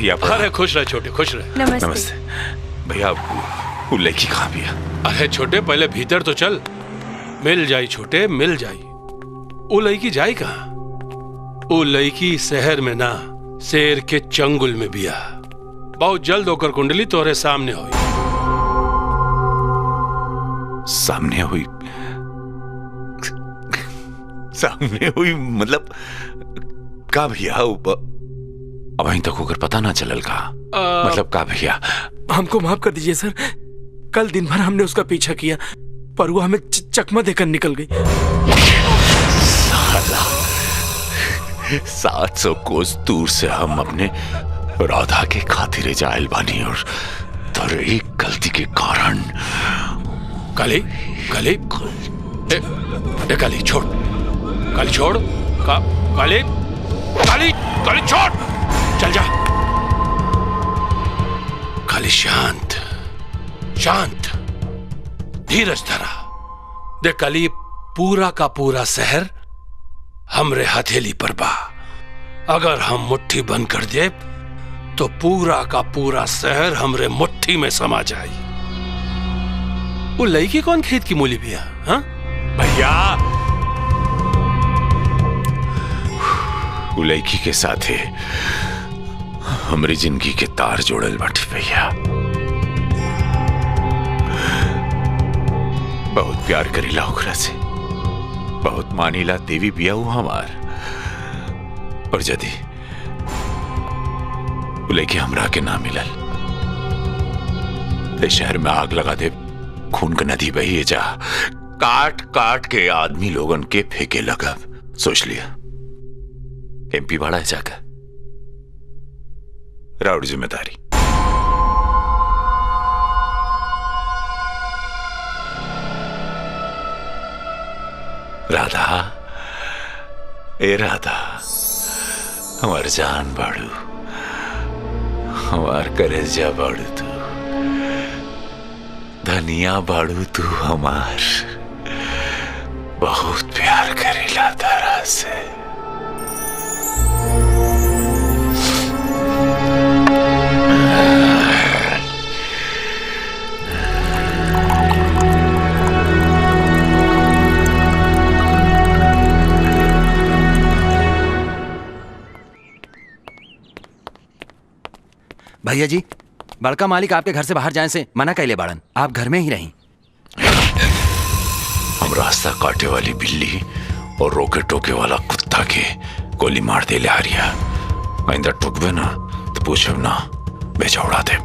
भैया। अरे खुश रहे छोटे, खुश रहे। नमस्ते। नमस्ते भैया। वो लड़की कहाँ भैया? अरे छोटे पहले भीतर तो चल। मिल जाई छोटे, मिल जाई। वो लड़की जाई कहाँ? वो लड़की शहर में ना, शेर के चंगुल में बिया। बहुत जल्द होकर कुंडली तोरे सामने हुई। सामने हुई? सामने हुई मतलब का भैया? अब अभी तक होकर पता ना चलल का मतलब का भैया? हमको माफ कर दीजिए सर, कल दिन भर हमने उसका पीछा किया पर वो हमें चकमा देकर निकल गई। साला 700 कोस दूर से हम अपने राधा के खातिर जायल बानी और तेरे एक गलती के कारण। काली काली ए काली छोड़, काली छोड़, काली काली काली छोड़, चल जा। काली शांत शांत, धीरज धरा। देख काली, पूरा का पूरा शहर हमरे हथेली पर बा। अगर हम मुट्ठी बंद कर दे तो पूरा का पूरा शहर हमरे मुट्ठी में समा जाए। वो लड़की कौन खेत की मूली भी है? हाँ भैया, वो लड़की के साथ है हमारी जिंदगी के तार जोड़ल बाटी भैया। बहुत प्यार करीला ओकरा से, बहुत मानीला देवी बिया हूं हमार। और यदि वो लड़की हमरा के ना मिलल तो शहर में आग लगा दे, खून का नदी बही जा, काट काट के आदमी लोगन के फेंके लगब। सोच लिया एमपी भाड़ा है जाकर राउड जिम्मेदारी। राधा, ए राधा, हमार जान बाड़ू, हमार करेजा बाड़ू तू, धनिया बाड़ू तू हमार। बहुत प्यार करेला तारा से। भैया जी, बड़का मालिक आपके घर से बाहर जाने से मना कैले बाड़न, आप घर में ही रहीं। हम रास्ता काटे वाली बिल्ली और रोके टोके वाला कुत्ता के गोली मार दे ले आ रिया। आइंदा टोकबे ना तो पूछब ना, बेचा उड़ा दे।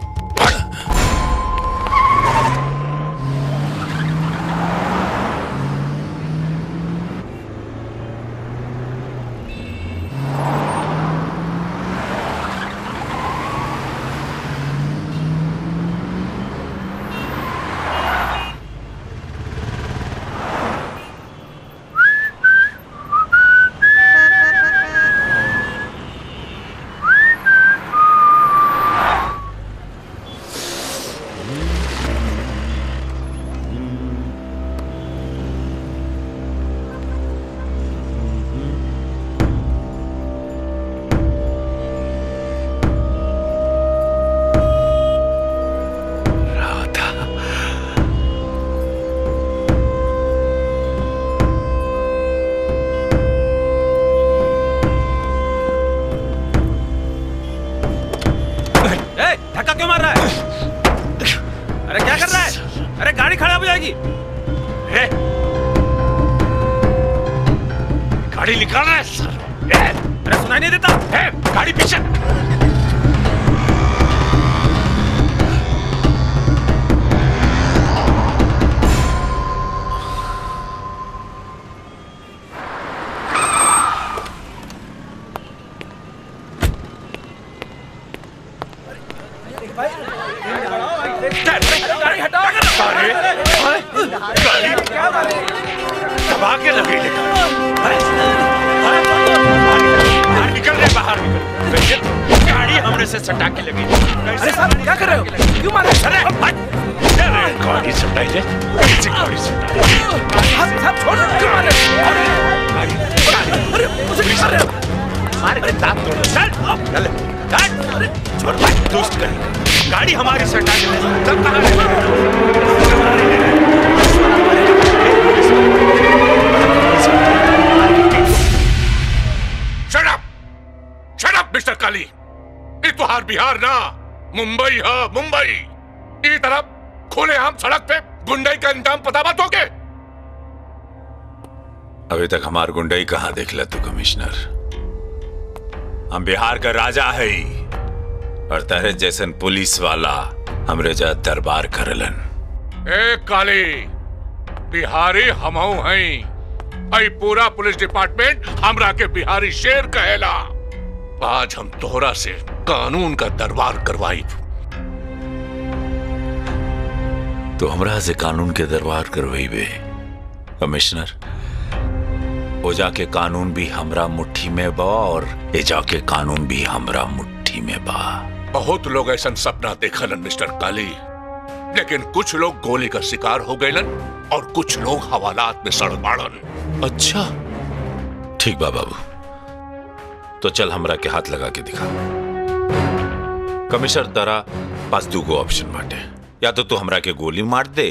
धक्का क्यों मार रहा है? अरे क्या कर रहा है? अरे गाड़ी खराब हो जाएगी। गाड़ी निकाल रहा है सर। अरे सुनाई नहीं देता? गाड़ी पीछे। दबा के लगे निकल रहे बाहर, निकल। गाड़ी हमने से सटा के लगी। अरे साहब क्या कर रहे हो? क्यों मार रहे हो? गाड़ी सटाई ले, गाड़ी सटाई। साहब छोड़, क्यों मार रहे हो? अरे मुझे मार रहे हो? मार के दांत तोड़। चल अरे छोड़ भाई, दोस्त कहीं गाड़ी हमारी से हटा के सब कहाँ है? शट अप मिस्टर काली। ये तुहार बिहार ना मुंबई है, मुंबई। ई तरफ खुले आम सड़क पे गुंडाई का इंतजाम पता बात होगे। अभी तक हमार गुंडाई कहाँ देखला तू कमिश्नर? हम बिहार का राजा है और तेरे जैसन पुलिस वाला हमरे जा दरबार करलन। ए काली, बिहारी हमहू हैं। आई पूरा पुलिस डिपार्टमेंट हमरा के बिहारी शेर कहेला। आज हम तोहरा से कानून का दरबार करवाई। तो हमरा से कानून के दरबार करवाई बे कमिश्नर। ओ जाके कानून भी हमरा मुट्ठी में बा और ए जाके कानून भी हमरा मुट्ठी में बा। बहुत लोग ऐसा सपना देखलन मिस्टर काली, लेकिन कुछ लोग गोली का शिकार हो गए और कुछ लोग हवालात में सड़ बाड़न। अच्छा ठीक बा बाबू, तो चल हमरा के हाथ लगा के दिखा। कमिश्नर तारा पास दूगो ऑप्शन बाटे, या तो तू हमरा के गोली मार दे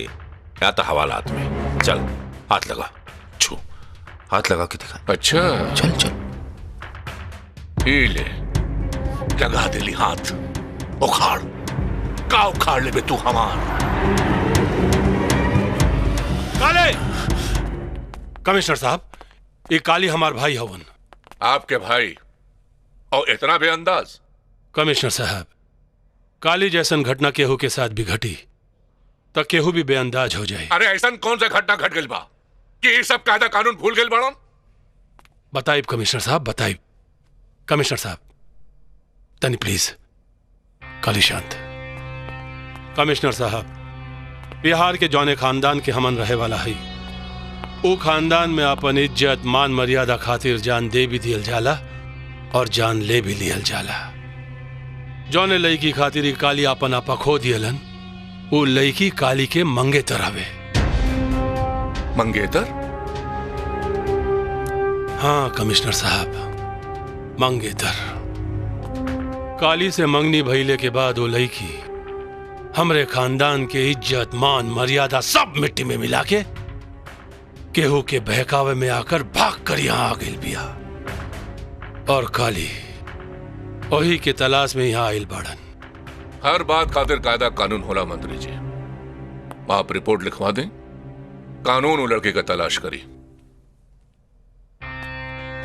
या तो हवालात में। चल हाथ लगा, छू हाथ लगा के दिखा। अच्छा चल चल। ही ले, लगा दिली हाथ। उखाड़ का उखाड़ ले बे तू हमार। काले कमिश्नर साहब, ये काली हमार भाई हवन। आपके भाई और इतना बेअंदाज? कमिश्नर साहब, काली जैसन घटना केहू के साथ भी घटी तो केहू भी बेअंदाज हो जाए। अरे ऐसा कौन सा घटना घट गई बा कि ये सब कायदा कानून भूल गए बाड़न? बताइब कमिश्नर साहब, बताइब। कमिश्नर साहब तनी प्लीज काली शांत। कमिश्नर साहब, बिहार के जौने खानदान के हमन रहे वाला है, वो खानदान में अपन इज्जत मान मर्यादा खातिर जान दे भी दियल जाला और जान ले भी लियल जाला। जौने लड़की खातिर ही काली आपन आपा खो दियलन, वो लड़की काली के मंगेतर हवे। मंगेतर? हाँ कमिश्नर साहब, मंगेतर। काली से मंगनी भइले के बाद वो लड़की हमरे खानदान के इज्जत मान मर्यादा सब मिट्टी में मिला के केहू के बहकावे में आकर भाग कर यहां आ गई बिया। और काली वही के तलाश में यहां आइल बाड़न। हर बात खातिर कायदा कानून होला मंत्री जी। आप रिपोर्ट लिखवा दें, कानून वो लड़के का तलाश करी।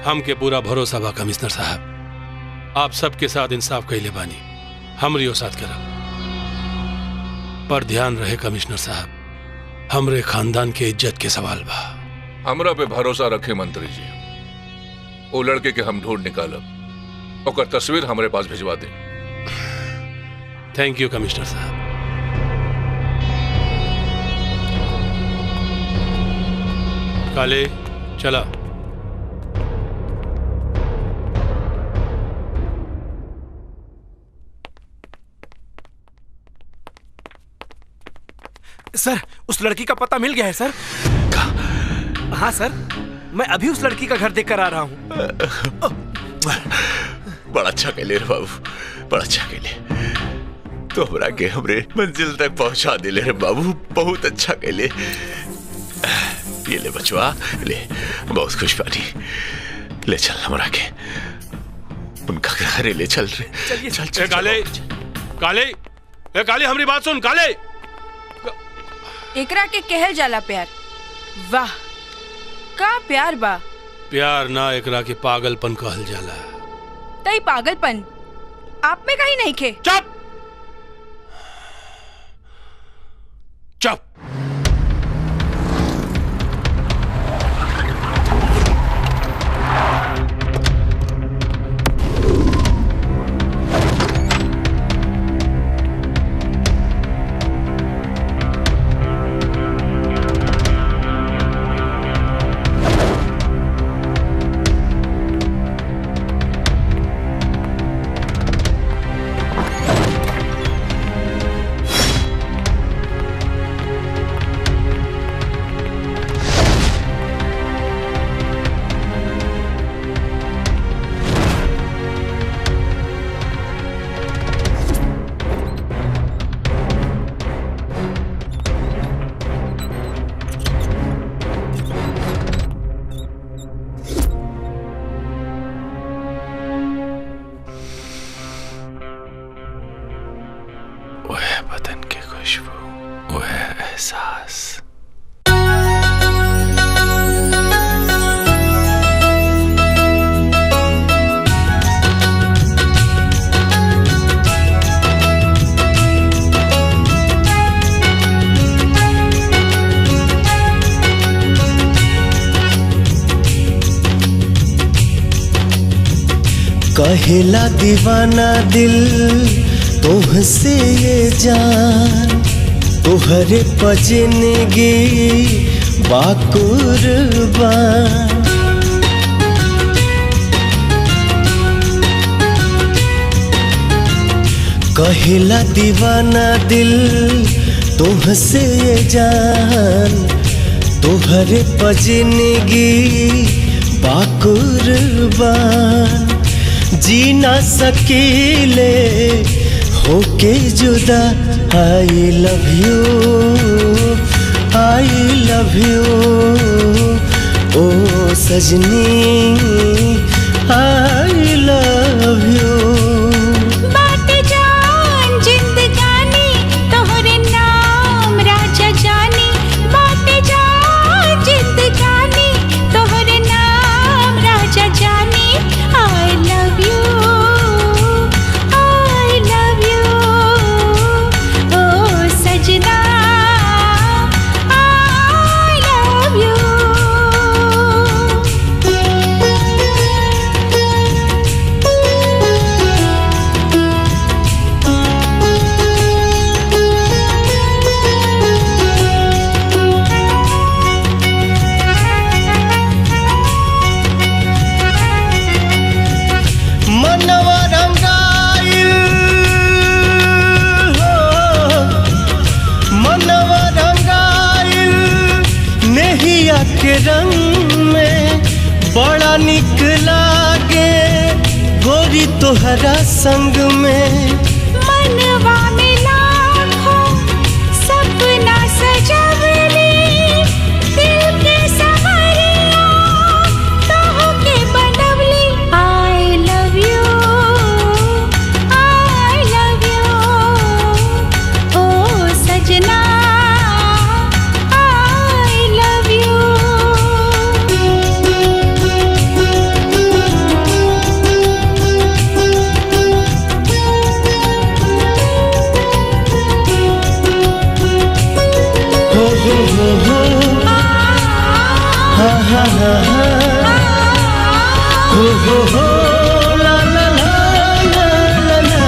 हमके पूरा भरोसा बा कमिश्नर साहब, आप सबके साथ इंसाफ कैले बानी, हमरी ओ साथ करब। पर ध्यान रहे कमिश्नर साहब, हमरे खानदान के इज्जत के सवाल बा। हमरा पे भरोसा रखे मंत्री जी। वो लड़के के हम ढूंढ निकालब, ओकर तस्वीर हमरे पास भिजवा दें। थैंक यू कमिश्नर साहब। काले चला। सर, उस लड़की का पता मिल गया है सर। हाँ सर, मैं अभी उस लड़की का घर देख कर आ रहा हूँ। बड़ा अच्छा कहले रे बाबू, बड़ा अच्छा कहले। तो हमरा के हमरे मंजिल तक पहुंचा दिले रे बाबू, बहुत अच्छा कहले। ये ले बचवा ले, बहुत खुश बानी। ले चल हमरा के उनका घरे ले चल रे। चलिए चल ए काले, काले, ए काले हमारी बात सुन। काले एकरा के कहल जाला प्यार। वाह का प्यार बा। प्यार ना एकरा के पागलपन कहल जाला। तई पागलपन आप में कहीं नहीं खे। चुप चुप। कहेला दीवाना दिल तुमसे ये जान, तुहरे पजनगी बाकुर्बान। कहेला दीवाना दिल तुमसे ये जान, तुहरे पजनगी बाकुर्बान। जी ना सकीले होके जुदा, I love you, I love you, ओ सजनी, आई लव यू। के रंग में बड़ा निक लागे गोरी तोहरा संग में। मनवा में लाखों सपना सजवली, दिल के सवरिया तोह के बनवली। I love you, I love you, ओ सजना, ला ला ला ला ला।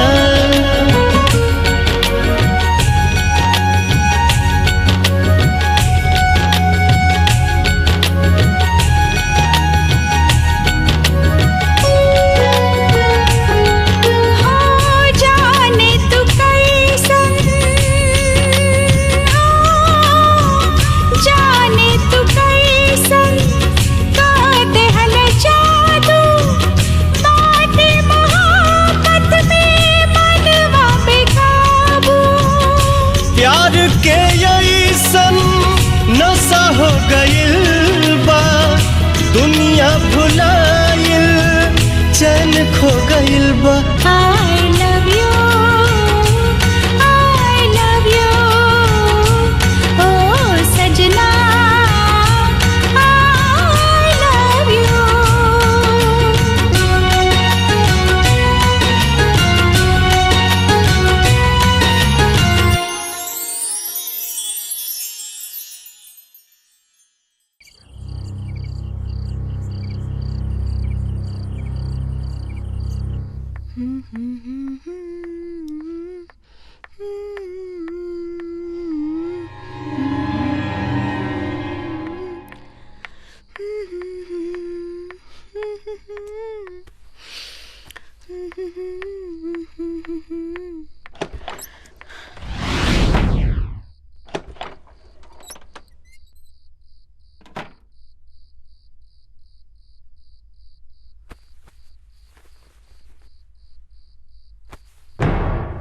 प्यार के ऐसन नशा हो गइल बा, दुनिया भुलाइल चैन खो गइल बा। I love you, I love you, ओ सजना, I love you।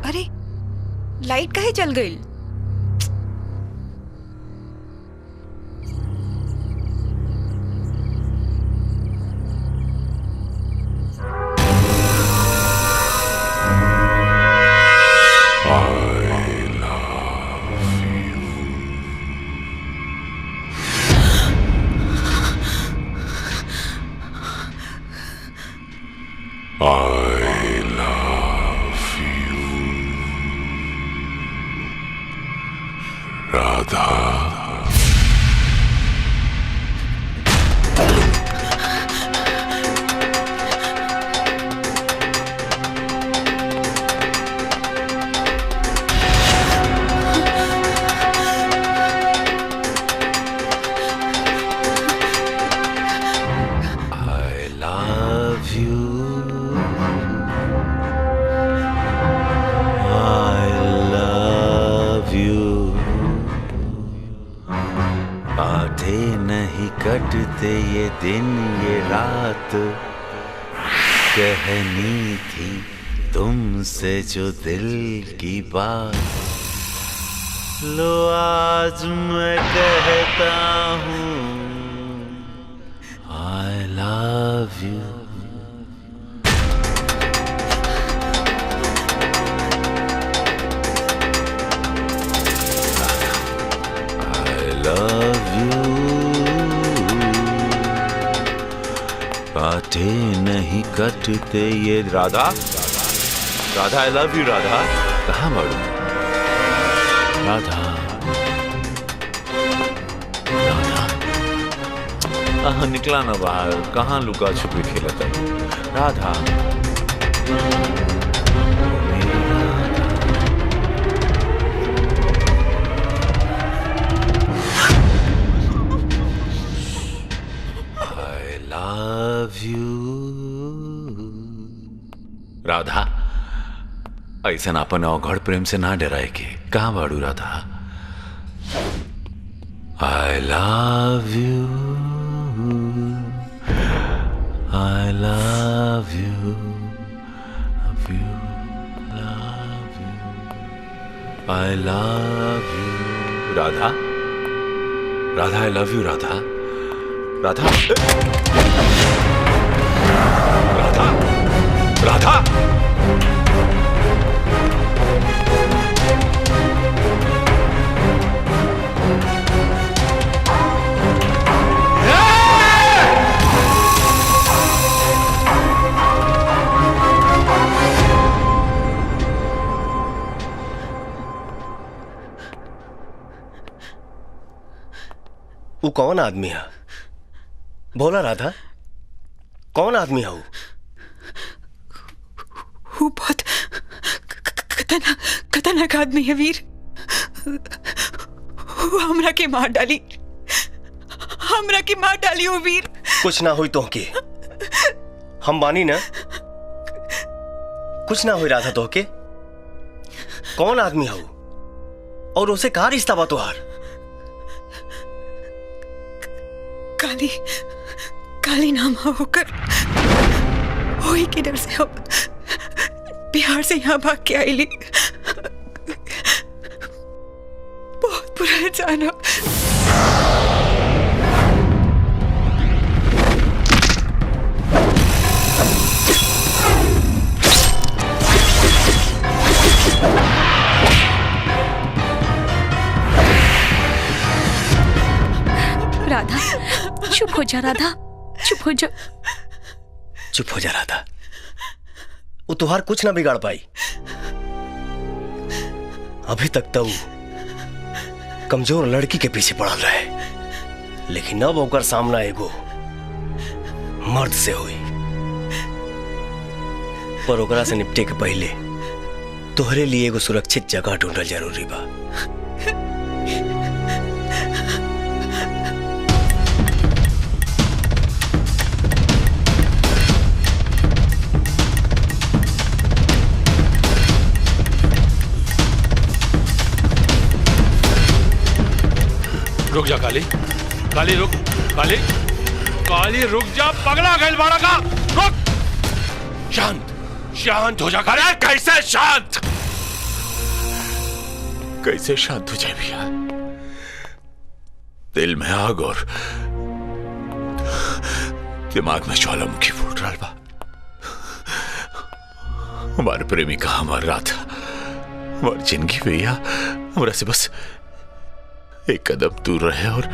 अरे लाइट काहे चल गई? बातें नहीं कटते ये दिन ये रात, कहनी थी तुमसे जो दिल की बात, लो आज मैं कहता हूँ I love you। love you। बातें नहीं कटते ये राधा, राधा आई लव यू। राधा कहाँ मरू? राधा, राधा कहाँ निकला ना बाहर? कहाँ लुका छुपी खेला था? राधा, राधा ऐसा अपन अवघड़ प्रेम से ना डराए के। कहाँ बाड़ू राधा? आई love you, I love you, I love you. Radha, Radha I love you. Radha, Radha, Radha, Radha. वो कौन आदमी है? बोला राधा, कौन आदमी है वो? बहुत खतरनाक आदमी है वीर। वो हमरा के मार डाली, हमरा के मार डाली वो वीर। कुछ ना हुई तो के, हम बानी ना, कुछ ना हुई राधा तो के। कौन आदमी है वो और उसे कहा रिश्ता बा तुहार? काली, काली नाम होकर वही के डर से हम बिहार से यहाँ भाग के आई ली। बहुत बुरा इंसान है। राधा चुप हो जा, राधा चुप हो जा। चुप हो जा राधा, वो तुहार कुछ ना बिगाड़ पाई। अभी तक तो वो कमजोर लड़की के पीछे पड़ल रहे, लेकिन अब ओकर सामना एगो मर्द से हुई। पर ओकरा से निपटे के पहले तोहरे लिए एगो सुरक्षित जगह ढूंढल जरूरी बा। रुक जा काली, काली रुक, काली, काली रुक जा, पगला गैल बाड़ा का, रुक। शांत, शांत हो जा काली। कैसे शांत? कैसे शांत हो जाए भैया? दिल में आग और दिमाग में ज्वालामुखी फूट रहा बा। हमारे प्रेमी का हमारा रात, हमारी जिंदगी भैया हमरा से बस एक कदम दूर रहे और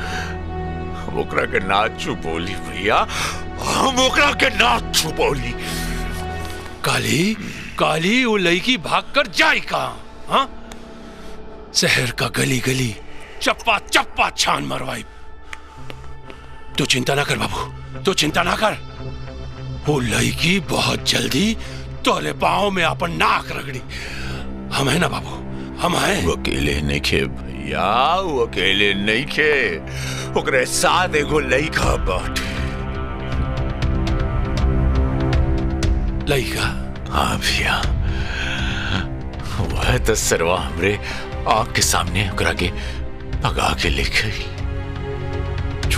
हम ओकरा के ना छुपोली भैया, हम ओकरा के ना छुपोली। काली, काली वो लड़की भाग कर जाए कहां? हाँ, शहर का गली गली चप्पा चप्पा छान मरवाई। तू चिंता ना कर बाबू, तू चिंता ना कर। वो लड़की बहुत जल्दी तोले पांव में अपन नाक रगड़ी। हम है ना बाबू, हम हैं। वो अकेले नहीं खे भैया, वो अकेले नहीं खे, ओकरे साथ एगो लड़का बाटे। लड़का? हाँ भैया, वह तो सरवा हमरे आँख के सामने ओकरा के भगा के ले गई।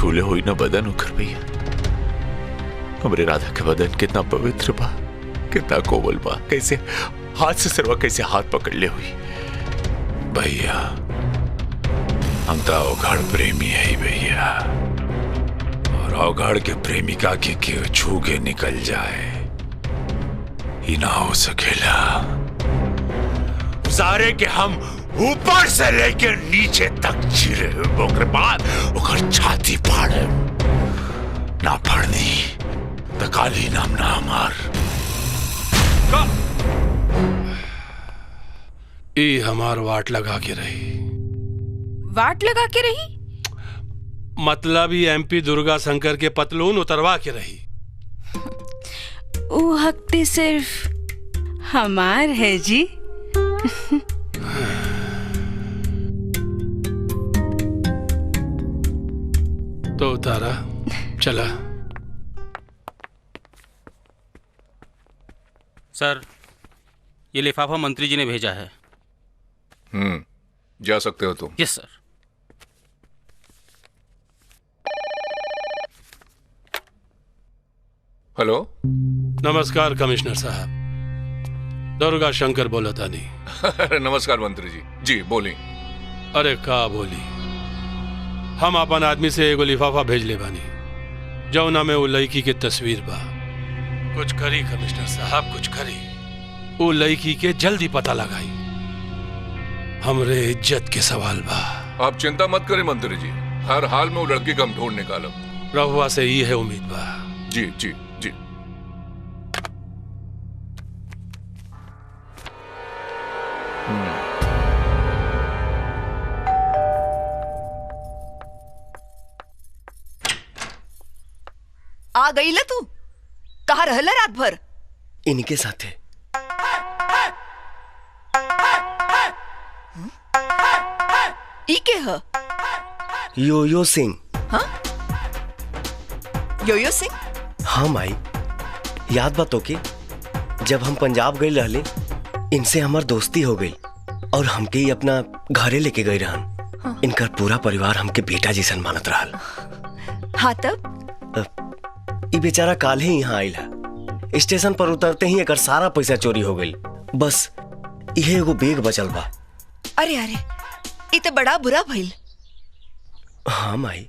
छूले हुई ना बदन उखर भैया। हमरे राधा के बदन कितना पवित्र बा, कितना कोमल बा, कैसे हाथ से सरवा कैसे हाथ पकड़ ले हुई। भैया हम तो अवघड़ प्रेमी है भैया, और अवघड़ के प्रेमिका के छू के निकल जाए ही ना हो सकेला। सारे के हम ऊपर से लेकर नीचे तक चिरे ओकर बाद ओकर छाती फाड़े, ना फाड़नी तो काली नाम ना हमार। ई हमार वाट लगा के रही। वाट लगा के रही मतलब ही एमपी दुर्गा शंकर के पतलून उतरवा के रही। वो हक सिर्फ हमार है जी। तो उतारा चला। सर, ये लिफाफा मंत्री जी ने भेजा है। जा सकते हो तुम। यस सर। हेलो, नमस्कार कमिश्नर साहब, दुर्गा शंकर बोला था नहीं। नमस्कार मंत्री जी। जी बोली। अरे का बोली, हम अपन आदमी से एगो लिफाफा भेज ले बानी, जौना में वो लड़की के तस्वीर बा। कुछ करी कमिश्नर साहब, कुछ करी, वो लड़की के जल्दी पता लगाई। हमरे इज्जत के सवाल बा। आप चिंता मत करें मंत्री जी, हर हाल में वो लड़की का हम ढूंढ निकालब। रहुआ से ही है उम्मीद बा। जी जी जी। आ गई ल तू, कहाँ रहला रात भर? इनके साथ है। ई के ह? योयो सिंह। हाँ? योयो सिंह? हाँ माई, याद बात के जब हम पंजाब गए रहले, इनसे हमार दोस्ती हो गई और हमके ही अपना घरे लेके गए रहन। हाँ। इनकर पूरा परिवार हमके बेटा जैसन मानत रहल। हाँ तब? ई बेचारा काल ही यहाँ आइल है। स्टेशन पर उतरते ही एकर सारा पैसा चोरी हो गई। बस यह एगो बैग बचल बा। अरे अरे, ये तो बड़ा बुरा भइल। हाँ माई,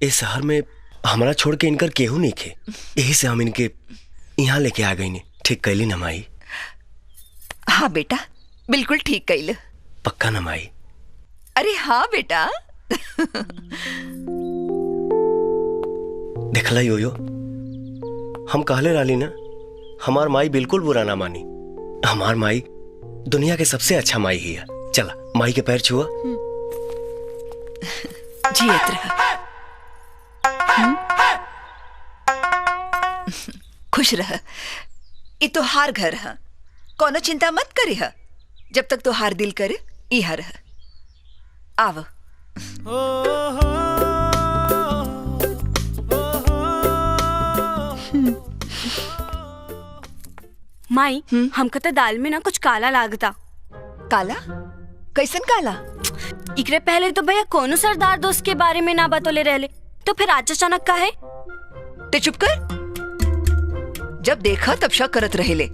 इस शहर में हमारा छोड़ के इनकर केहू नहीं खे, यही से हम इनके यहाँ लेके आ गई। ठीक कैली ना माई? हाँ बेटा, बिल्कुल ठीक कैल। पक्का ना माई? अरे हाँ बेटा। देखला योयो, हम कहले रहली ना, हमार माई बिल्कुल बुरा ना मानी। हमार माई दुनिया के सबसे अच्छा माई ही है। चला माई के पैर छुआ। जियत रहा, खुश रह। ये तो हार घर है, कोनो चिंता मत करे है। जब तक तो हार दिल करे इहा रह। आव। माई, हमको तो दाल में ना कुछ काला लागता। काला? कैसन काला? इकरे पहले तो भैया कोनो सरदार दोस्त के बारे में ना बतौले रहले, तो फिर आज अचानक का है? ते चुप कर। जब देखा तब शक करत रहेले।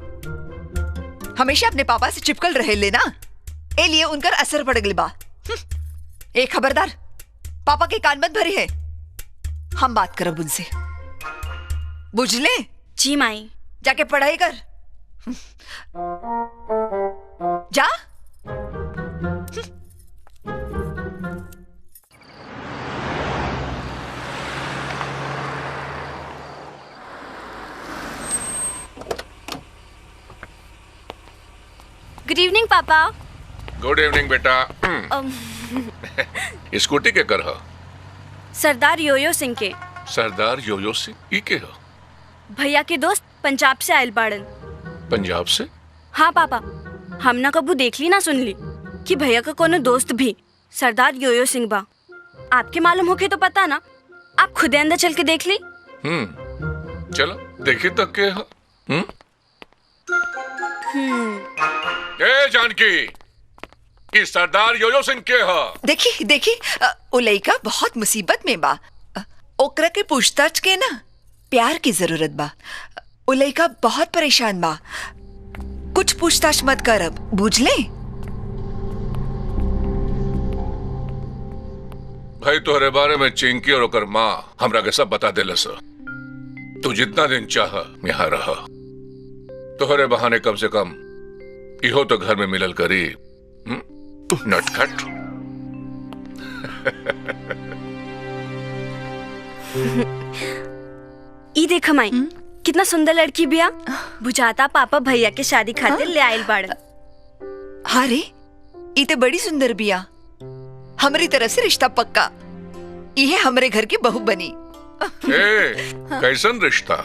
हमेशा अपने पापा से चिपकल रहेले ना, ए लिए उनकर असर पड़ गई बा। ए खबरदार, पापा के कान मत भरी है। हम बात करब उनसे, बुझले? जी माई। जाके पढ़ाई कर। जा। गुड इवनिंग पापा। गुड इवनिंग बेटा। स्कूटी के कर? सरदार योयो सिंह के। सरदार योयो सिंह ई के हो? भैया के दोस्त पंजाब से आयल बाड़न। पंजाब से? हाँ पापा, हम ना कबू देख ली ना सुन ली कि भैया का कोनो दोस्त भी सरदार योयो सिंह बा। आपके मालूम होके तो पता ना, आप खुद अंदर चल के देख ली। चलो देखी तक के हो। ए जानकी, इस सरदार योयो सिंह के हो? देखी देखी, वो लड़का बहुत मुसीबत में बा। ओकरा के पूछताछ के ना प्यार की जरूरत बा। उ लइका बहुत परेशान बा, कुछ पूछताछ मत कर अब, बुझले? भाई तोहरे बारे में चिंकी और ओकर माँ हमरा के सब बता देलस। तू जितना दिन चाह यहाँ रह, तोहरे बहाने कम से कम इहो तो घर में मिलल करी। नटखट। ई देख माई, कितना सुंदर लड़की बिया। बुझाता पापा भैया के शादी खातिर ले आइल बाड़न। हाँ रे, ई ते बड़ी सुंदर बिया। हमारी तरफ से रिश्ता पक्का। ये हमरे घर की बहू बनी। ए, कैसन रिश्ता?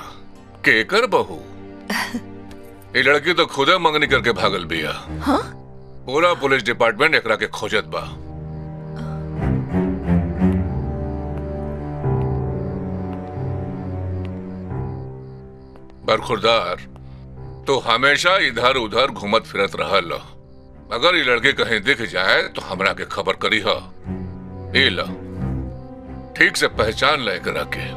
केकर बहू? ये लड़की तो खुदा मंगनी करके भागल बिया। हाँ? पूरा पुलिस डिपार्टमेंट एकरा के खोजत बा। बरखुरदार, तो हमेशा इधर उधर घूमत फिरत रहल। अगर ये लड़की कहीं दिख जाए तो हमरा के खबर करी हा। ये ला, ठीक से पहचान ले करा के।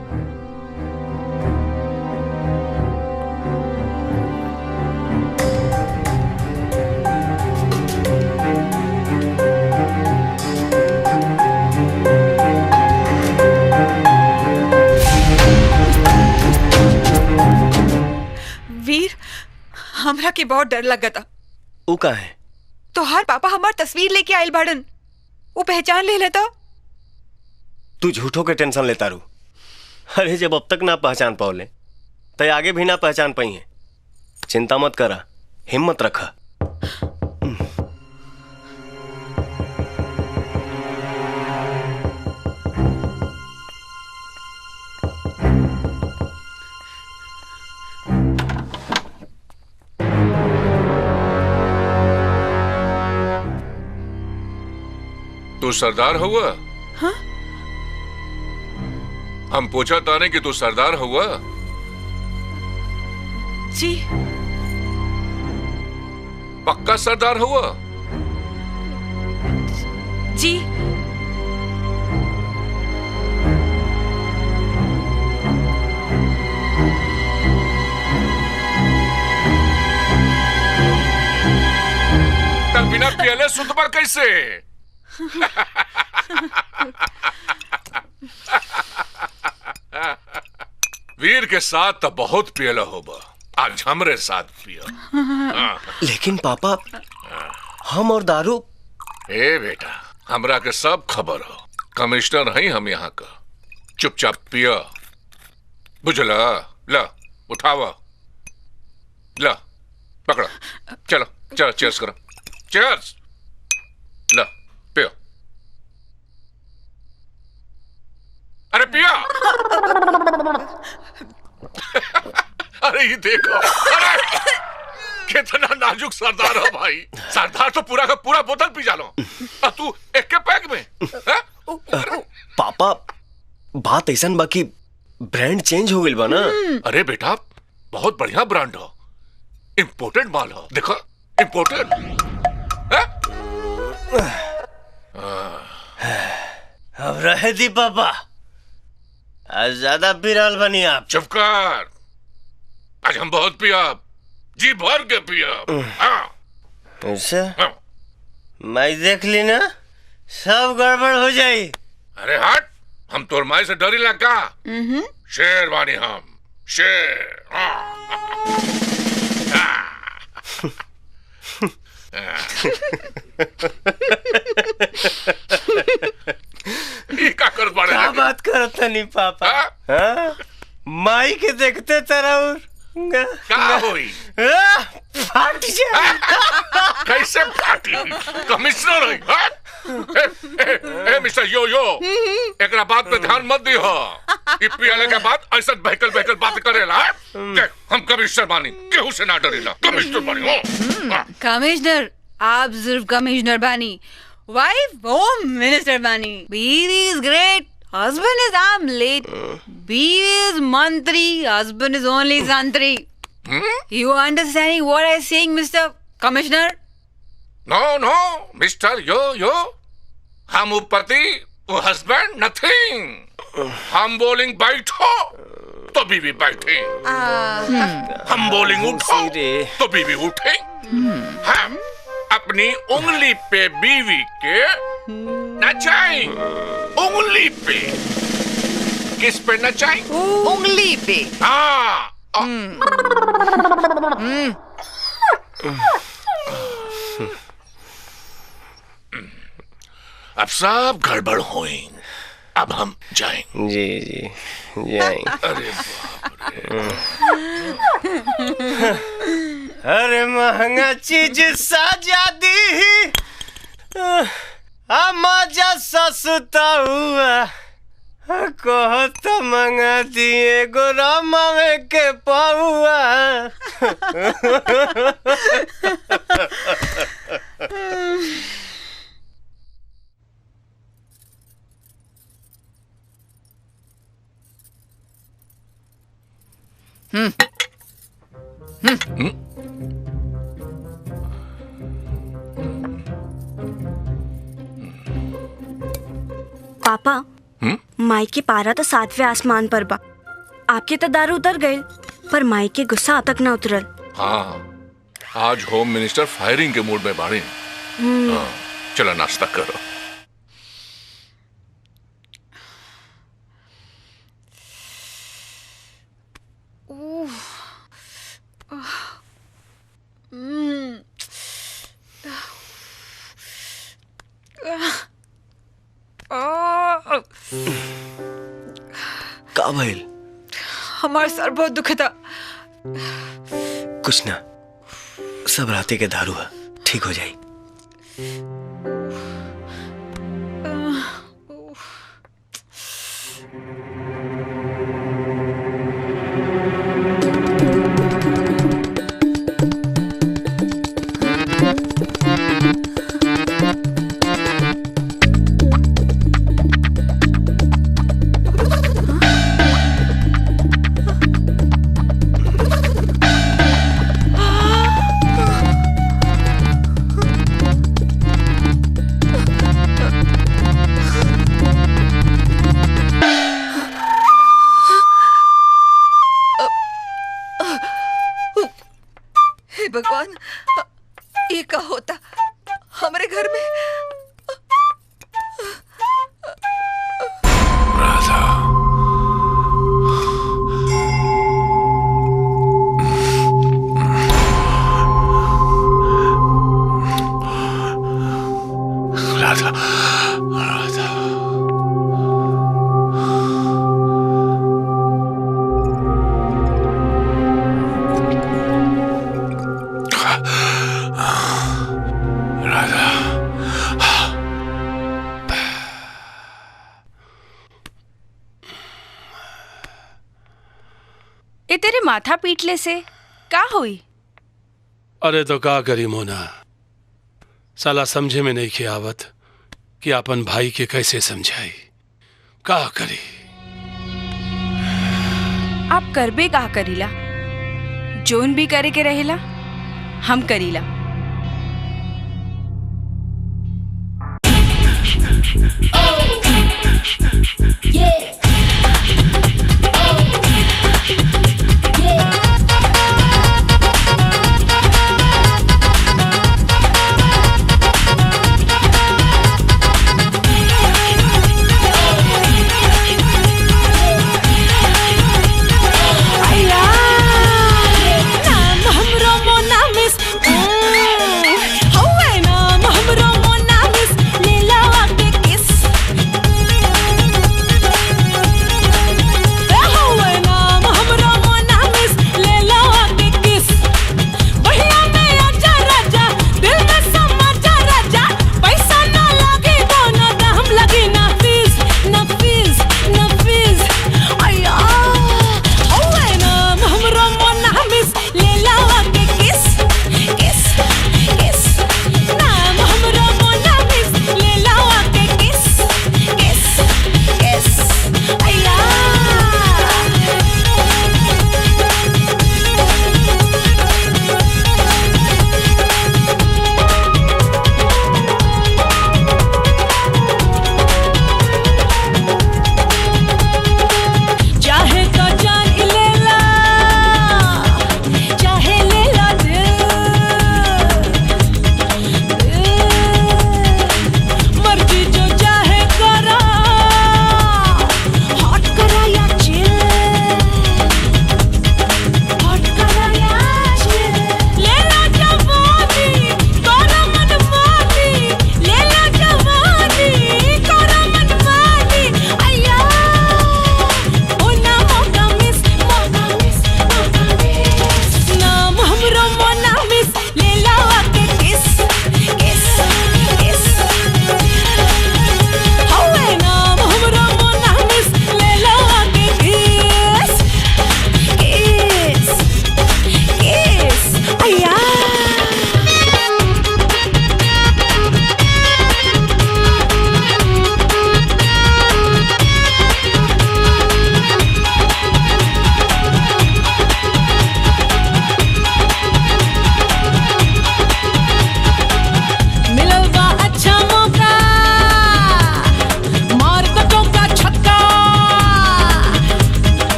वीर, हमरा के बहुत डर लगता। ऊ का है? तो हर पापा हमार तस्वीर लेके आयल बाड़न, वो पहचान ले लेता। तू झूठों के टेंशन लेता रू। अरे जब अब तक ना पहचान पाओले तो आगे भी ना पहचान पाई है। चिंता मत करा, हिम्मत रखा। तू सरदार हुआ? हाँ? हम पूछा ताने कि तू सरदार हुआ? जी। पक्का सरदार हुआ? जी। तब बिना पियले सुत पर कैसे? वीर के साथ तो बहुत पियला होगा, आज हमरे साथ पिया। लेकिन पापा, हम और दारू। ए बेटा, हमरा के सब खबर हो। कमिश्नर हैं हम यहाँ का। चुपचाप पिया, बुझला? ला, उठावा, ला, पकड़ो, चलो चलो, चीयर्स करो, चीयर्स। ला, पियो। अरे पिया। अरे ये देखो, अरे कितना नाजुक सरदार हो भाई। सरदार तो पूरा का पूरा बोतल पी जालो, और तू एक के पैक में। पापा, बात ऐसा बाकी ब्रांड चेंज हो गई बा ना। अरे बेटा, बहुत बढ़िया ब्रांड हो, इम्पोर्टेड माल हो। देखो, इम्पोर्टेड। अब रहे दी पापा, आज ज्यादा पी रहल बनी आप। चुप कर, आज हम बहुत पिया, जी भर के पिया। अच्छा, मैं देख ली ना, सब गड़बड़ हो जाई। अरे हट, हम तोर माई से डरी लगा। शेर बानी हम, शेर। ये का कर पड़े? क्या बात करता नहीं पापा? हाँ? माई के देखते तरह क्या हुई? फाट जाए। कैसे फाटी? कमिश्नर है? ए मिस्टर यो यो, एकरा बात पे ध्यान मत दियो। पीएलए के बाद ऐसा बहकल बहकल बात करेला। देख, हम कमिश्नर बानी, केहू से ना डरेला। कमिश्नर बानी हो। कमिश्नर, आप सिर्फ कमिश्नर बानी, वाइफ होम मिनिस्टर बानी। बीवी is great, husband is omelette, बीवी is मंत्री, husband is only संतरी। You understanding what I saying, Mr. Commissioner? No, no, mister यो यो, हम पति, वो हस्बैंड, नथिंग। हम बोलिंग बैठो तो बीवी बैठे, हम बोलिंग उठो तो बीवी उठे। हम अपनी उंगली पे बीवी के नचाएं, उंगली पे। किस पे नचाएं? उंगली पे। हाँ। अब सब गड़बड़ हुई, अब हम जाएं। जी जी जाएंगे। अरे अरे महंगा चीज साजा दी, मजा सस्ता हुआ, कहो तो मंगा दिए गोरामा में के पाहुआ। पापा, माई के पारा तो 7वें आसमान पर बा। आपके तो दारू उतर गए, पर माई के गुस्सा तक ना उतरल। हाँ, आज होम मिनिस्टर फायरिंग के मूड में बाड़े। हाँ, चलो नाश्ता करो। का भइल? हमारा सर बहुत दुखता। कुछ ना, सब राती के दारू है, ठीक हो जाए। भगवान, ये क्या होता हमारे घर में? राधा, राधा, राधा। ये तेरे माथा पीटले से का हुई? अरे तो का करी मोना, साला समझे में नहीं आवत कि अपन भाई के कैसे समझाई। का करी? आप करबे का करीला, जोन भी करे के रहेला हम करीला। नाम हमरो मोना मिस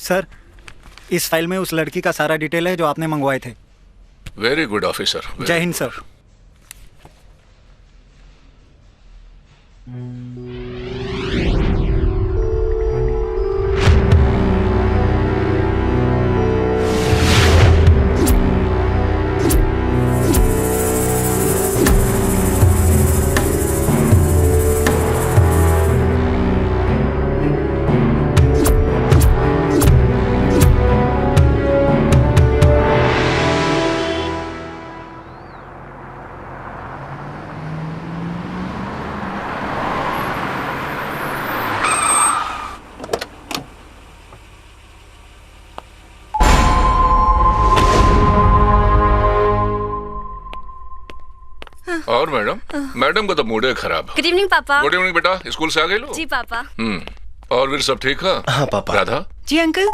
सर, इस फाइल में उस लड़की का सारा डिटेल है जो आपने मंगवाए थे। Very good officer. जय हिंद सर। और मैडम का तो मूड है खराब। गुड इवनिंग पापा। गुड इवनिंग बेटा, स्कूल से आ गए लो? जी पापा। और फिर सब ठीक है? हाँ पापा। राधा? जी अंकल।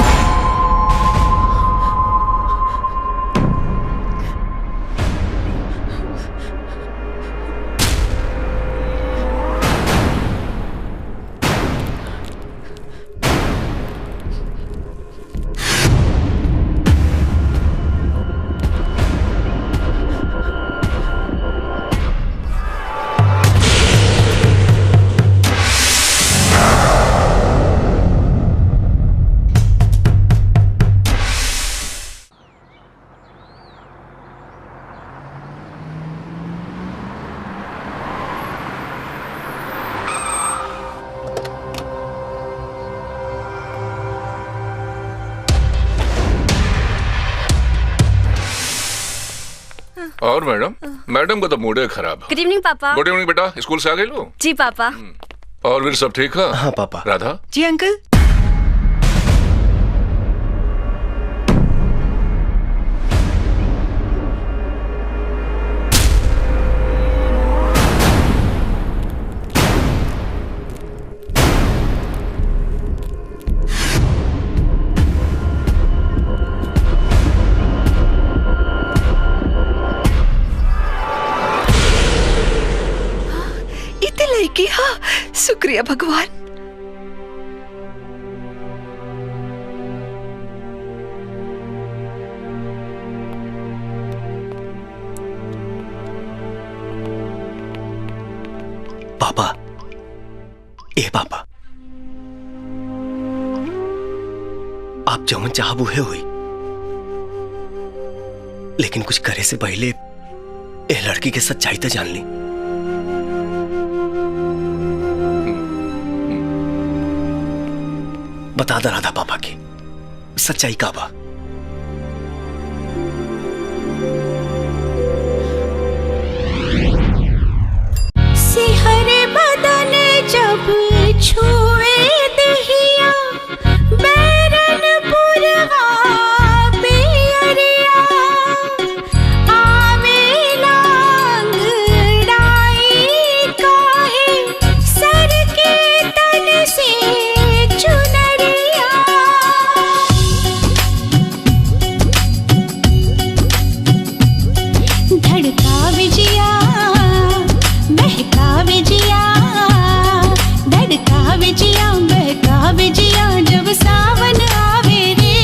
और मैडम का तो मूड है खराब। गुड इवनिंग पापा। गुड इवनिंग बेटा, स्कूल से आ गए लो? जी पापा। और फिर सब ठीक है? हाँ पापा। राधा? जी अंकल। लड़की, हाँ, शुक्रिया भगवान। पापा, ए पापा, आप जमन चाह बुहे हुई, लेकिन कुछ करे से पहले ए लड़की के सच्चाई तो जान ली। बता दा राधा पापा की सच्चाई का बा। सिहरे बदन जब छुए दहिया, बैरन पुरवा पियरिया, आवे लांगड़ाई काहे सर के तन से चुनरिया। धड़का विजिया, बहका विजिया, धड़का विजिया, बहका विजिया, जब सावन आवे रे,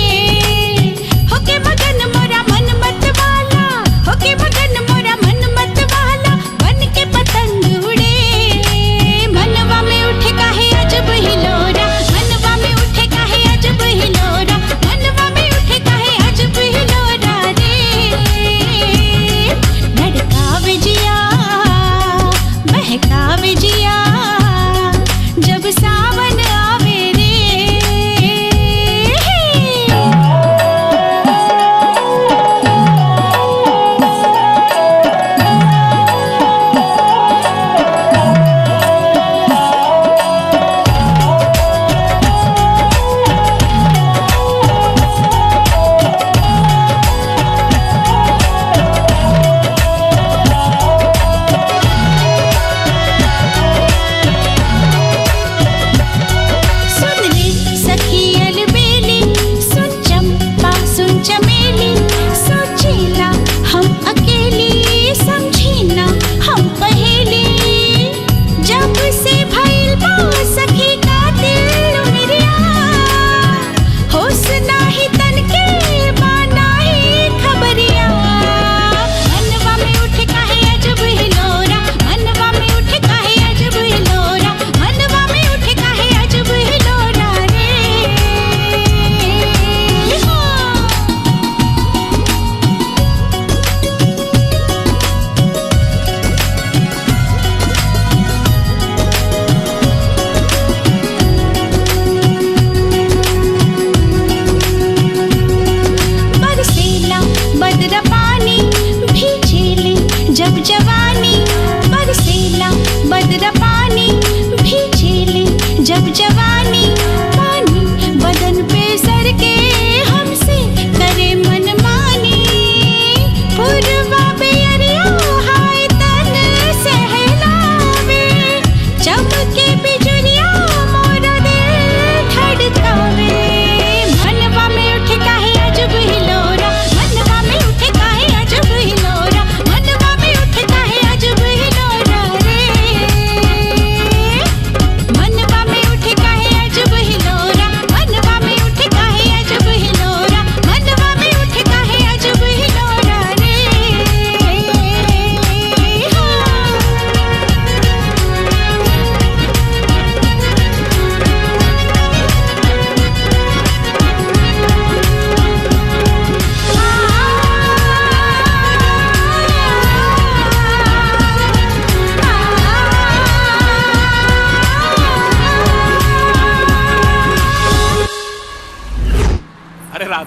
होके मगन मोरा मन मत वाला, होके मगन मोरा मन मत वाला, बन के पतंग उड़े, मनवा में उठे काहे अजब हिलोरा, मनवा में उठे काहे अजब हिलोरा, मनवा में उठे काहे अजब हिलोरा रे। धड़का विजिया, बहका विजिया, जब सावन आवे रे।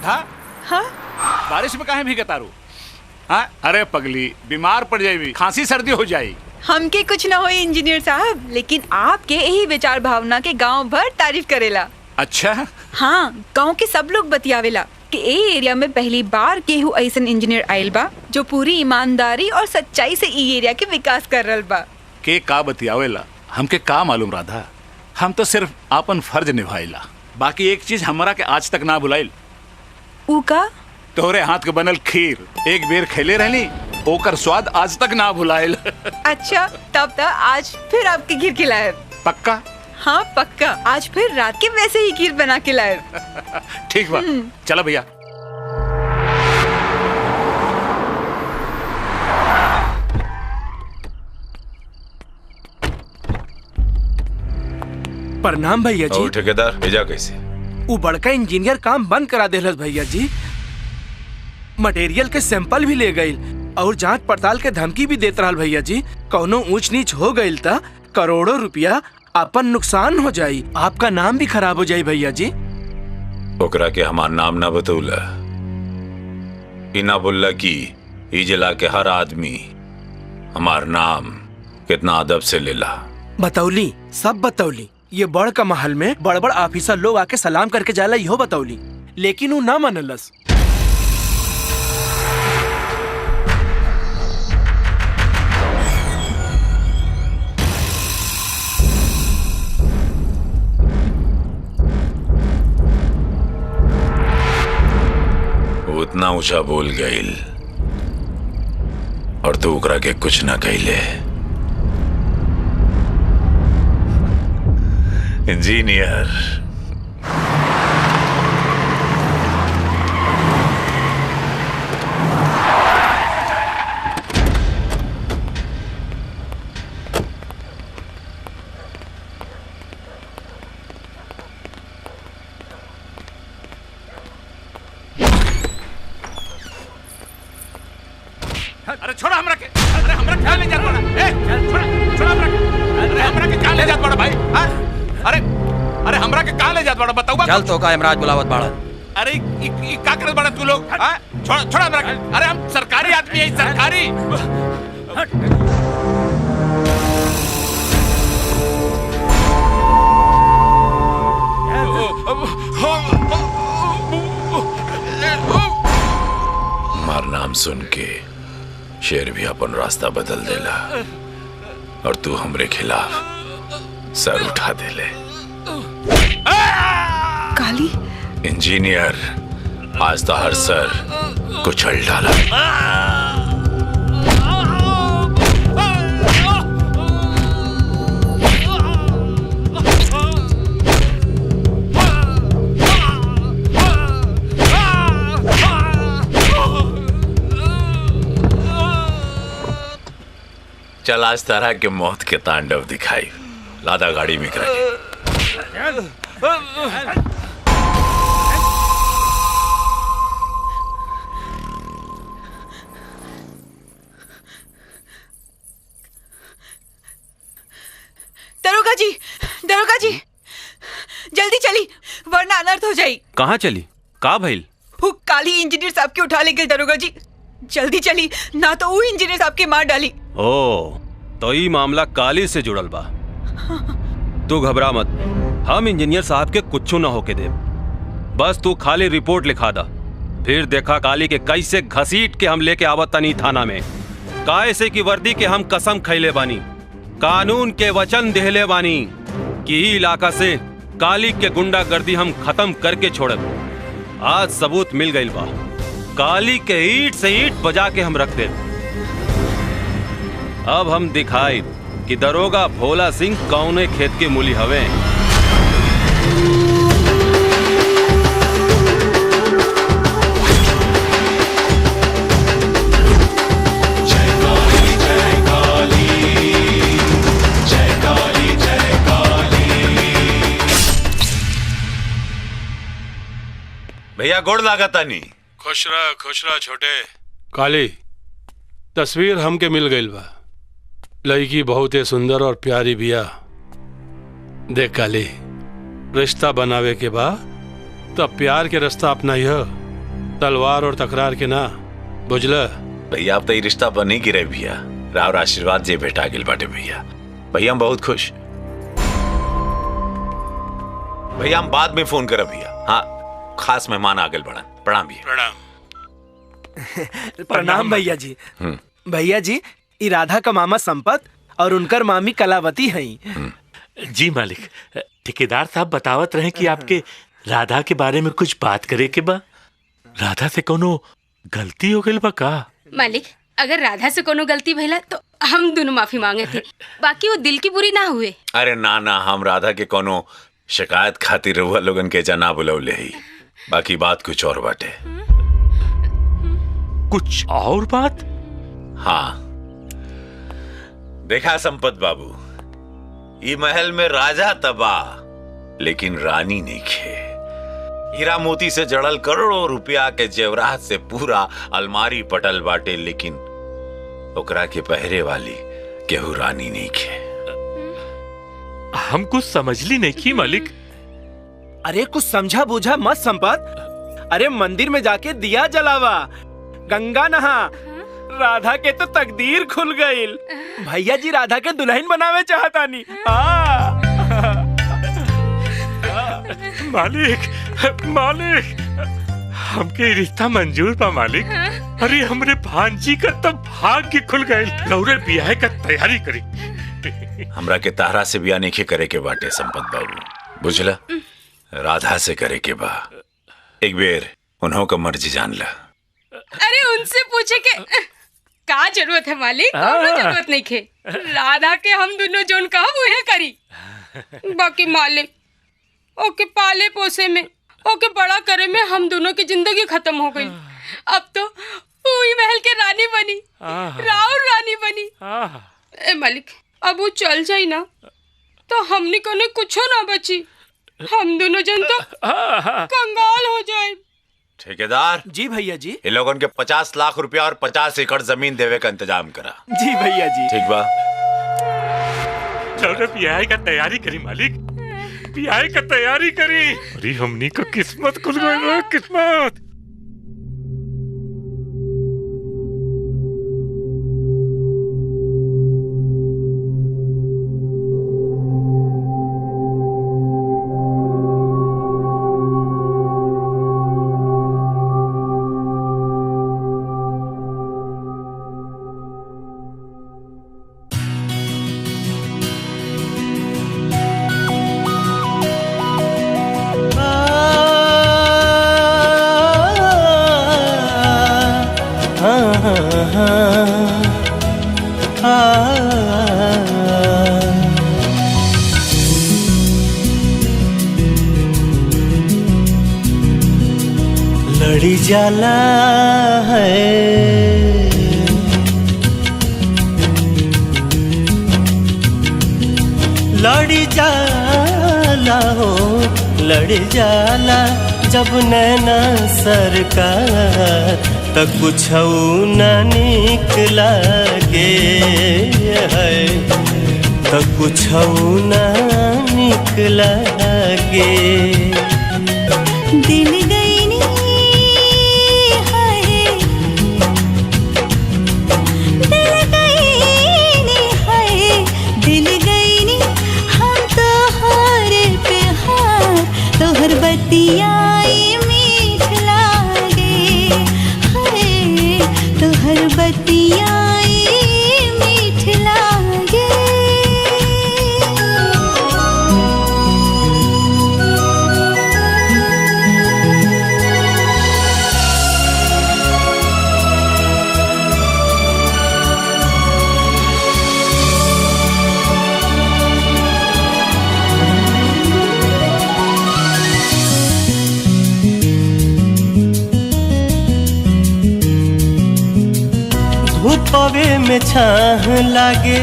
राधा हाँ बारिश में काहे भीगता रू? हाँ अरे पगली बीमार पड़ जाएगी, खांसी सर्दी हो जाएगी। हमके कुछ ना हो इंजीनियर साहब, लेकिन आपके यही विचार भावना के गांव भर तारीफ करेला। अच्छा हाँ, गांव के सब लोग बतियावेला कि ए एरिया में पहली बार केहू ऐसन इंजीनियर आइल बा जो पूरी ईमानदारी और सच्चाई से ई एरिया के विकास कर रहल बा। के का बतियावेला हमके का मालूम राधा, हम तो सिर्फ आपन फर्ज निभाइला। बाकी एक चीज हमरा के आज तक ना भुलाइल। ऊ का? तोहरे हाथ के बनल खीर एक बेर खेले रहली, ओकर स्वाद आज तक ना भुलाइल। अच्छा तब तक आज फिर आपके खीर खिलाए। पक्का? हाँ पक्का, आज फिर रात के वैसे ही खीर बना के लाए। ठीक बा, चलो भैया। प्रणाम भैया जी। और ठेकेदार भेजा कैसे? वो बड़का इंजीनियर काम बंद करा देलस भैया जी। मटेरियल के सैंपल भी ले गई और जांच पड़ताल के धमकी भी देत रहल भैया जी। कौनो ऊंच नीच हो गई ता करोड़ों रुपया अपन नुकसान हो जाई, आपका नाम भी खराब हो जाई भैया जी। ओकरा के हमार नाम ना बतौला, ई ना बोलला कि ई जिला के हर आदमी हमार नाम कितना अदब से लेला। बतौली, सब बतौली। ये बड़ का महल में बड़ बड़ ऑफिसर लोग आके सलाम करके जाला, इहो बतौली, लेकिन वो ना मनलस। उतना ऊंचा बोल गईल और तू ओकरा के कुछ ना कहले। इंजीनियर अरे छोड़ा हमरा के, अरे हमरा क्या ले जात बड़ा? ए छोड़ा छोड़ा हमरा के, अरे हमरा के क्या ले जात बड़ा भाई? हां अरे अरे हमरा के कहां ले जात बड़ा बताऊबा? चल तो का इमराज बुलावत बाड़ा। अरे ई का करत बड़ा तू लोग? हां छोड़ा छोड़ा हमरा के, अरे हम सरकारी आदमी है, सरकारी। हमार नाम सुन के शेर भी अपन रास्ता बदल देला और तू हमरे खिलाफ सर उठा देले। काली इंजीनियर आज तो हर सर कुचल डाला। चल आज तरह के मौत के तांडव दिखाई। लादा गाड़ी में करा के। दरोगा जी, दरोगा जी, जल्दी चली वरना अनर्थ हो जाई। कहाँ चली? का भइल? वो काली इंजीनियर साहब के उठा ले गए दरोगा जी, जल्दी चली ना तो वो इंजीनियर साहब के मार डाली। ओ तो ई मामला काली से जुड़ल बा। तू घबरा मत, हम इंजीनियर साहब के कुछ ना होके दे। बस तू खाली रिपोर्ट लिखा दा, फिर देखा काली के कैसे घसीट के हम लेके आवत तनी थाना में। कैसे की वर्दी के हम कसम खैले बानी, कानून के वचन देहले बानी कि ई इलाका से काली के गुंडागर्दी हम खत्म करके छोड़ब। आज सबूत मिल गइल बा, काली के ईंट से ईंट बजा के हम रख दे। अब हम दिखाई कि दरोगा भोला सिंह कौने खेत के मूली हवे। भैया गोड़ लागता नहीं। खुश रह छोटे। काली तस्वीर हमके मिल गई बा, लड़की बहुत ही सुंदर और प्यारी बिया। देख काली, रिश्ता बनावे के बा तब प्यार के रास्ता अपनाइह, तलवार और तकरार के ना, बुझला? भैया अब तो ये रिश्ता बन ही गिरे भैया। राव आशीर्वाद जे भेटा गिल बाटे भैया। भैया हम बहुत खुश। भैया हम बाद में फोन करब भैया। हाँ, खास मेहमान आगल बढ़न। प्रणाम भैया। प्रणाम। प्रणाम भैया जी। भैया जी, ई राधा का मामा संपत और उनकर मामी कलावती हैं। जी मालिक, ठेकेदार साहब बतावत रहे कि आपके राधा के बारे में कुछ बात करे के बा। राधा से कोनो गलती हो गई बा का? मालिक, अगर राधा से कोनो गलती भइला तो हम दोनों माफी मांगे थे, बाकी वो दिल की बुरी ना हुए। अरे ना ना, हम राधा के कोनो शिकायत खातिर रहुआ लोगन के जना बुलौले ही। बाकी बात कुछ और बाटे। कुछ और बात? हाँ, देखा संपत बाबू, ये महल में राजा तबाह लेकिन रानी नहीं खे। हीरा मोती से जड़ल करोड़ों रुपया के जेवरात से पूरा अलमारी पटल बाटे, लेकिन ओकरा के पहरे वाली केहू रानी नहीं खे। हम कुछ समझली नहीं की मालिक। अरे कुछ समझा बूझा मत संपत। अरे मंदिर में जाके दिया जलावा, गंगा नहा, राधा के तो तकदीर खुल गई। भैया जी राधा के दुल्हन बनावे चाहता नहीं। मालिक मालिक, हमके रिश्ता मंजूर बा मालिक। अरे हमरे भांजी का तब भाग्य खुल गए। लौरे ब्याह का तैयारी करी। हमरा के तारा से ब्याह नहीं करे के बाटे संपत बाबू, बुझला? राधा से करे के बा। एक बेर उन्हों का मर्जी जान ला। अरे उनसे पूछे के का जरूरत है मालिक? कोनो जरूरत नहीं खे। राधा के हम दोनों जोन कहा वही करी। बाकी मालिक, ओके पाले पोसे में, ओके बड़ा करे में हम दोनों की जिंदगी खत्म हो गई। अब तो पूरी महल के रानी बनी, राउर रानी बनी। ए मालिक, अब वो चल जाई ना तो हमनी को कुछ ना बची। हम दोनों जन तो कंगाल हो जाए। ठेकेदार जी भैया जी, इन लोगों के 50 लाख रुपया और 50 एकड़ जमीन देवे का इंतजाम करा। जी भैया जी। ठीक बा, चलो ब्याह का तैयारी करी मालिक, ब्याह का तैयारी करी। अरे हमनी को किस्मत खुल गई, किस्मत। लड़ी जाला है लड़ी जाला हो, लड़ी जाला जब नैना सरकार तक कुछ न निक लागे है, तक कुछ न निक लागे। दिल गई नी हाय, दिल गई नी हाय, दिल गई नी हम तो हार पे हार, तोहर बतियाई मीठ लागे हाय, तोहर बतियाई मीठ लागे। धूपवे में छाह लागे,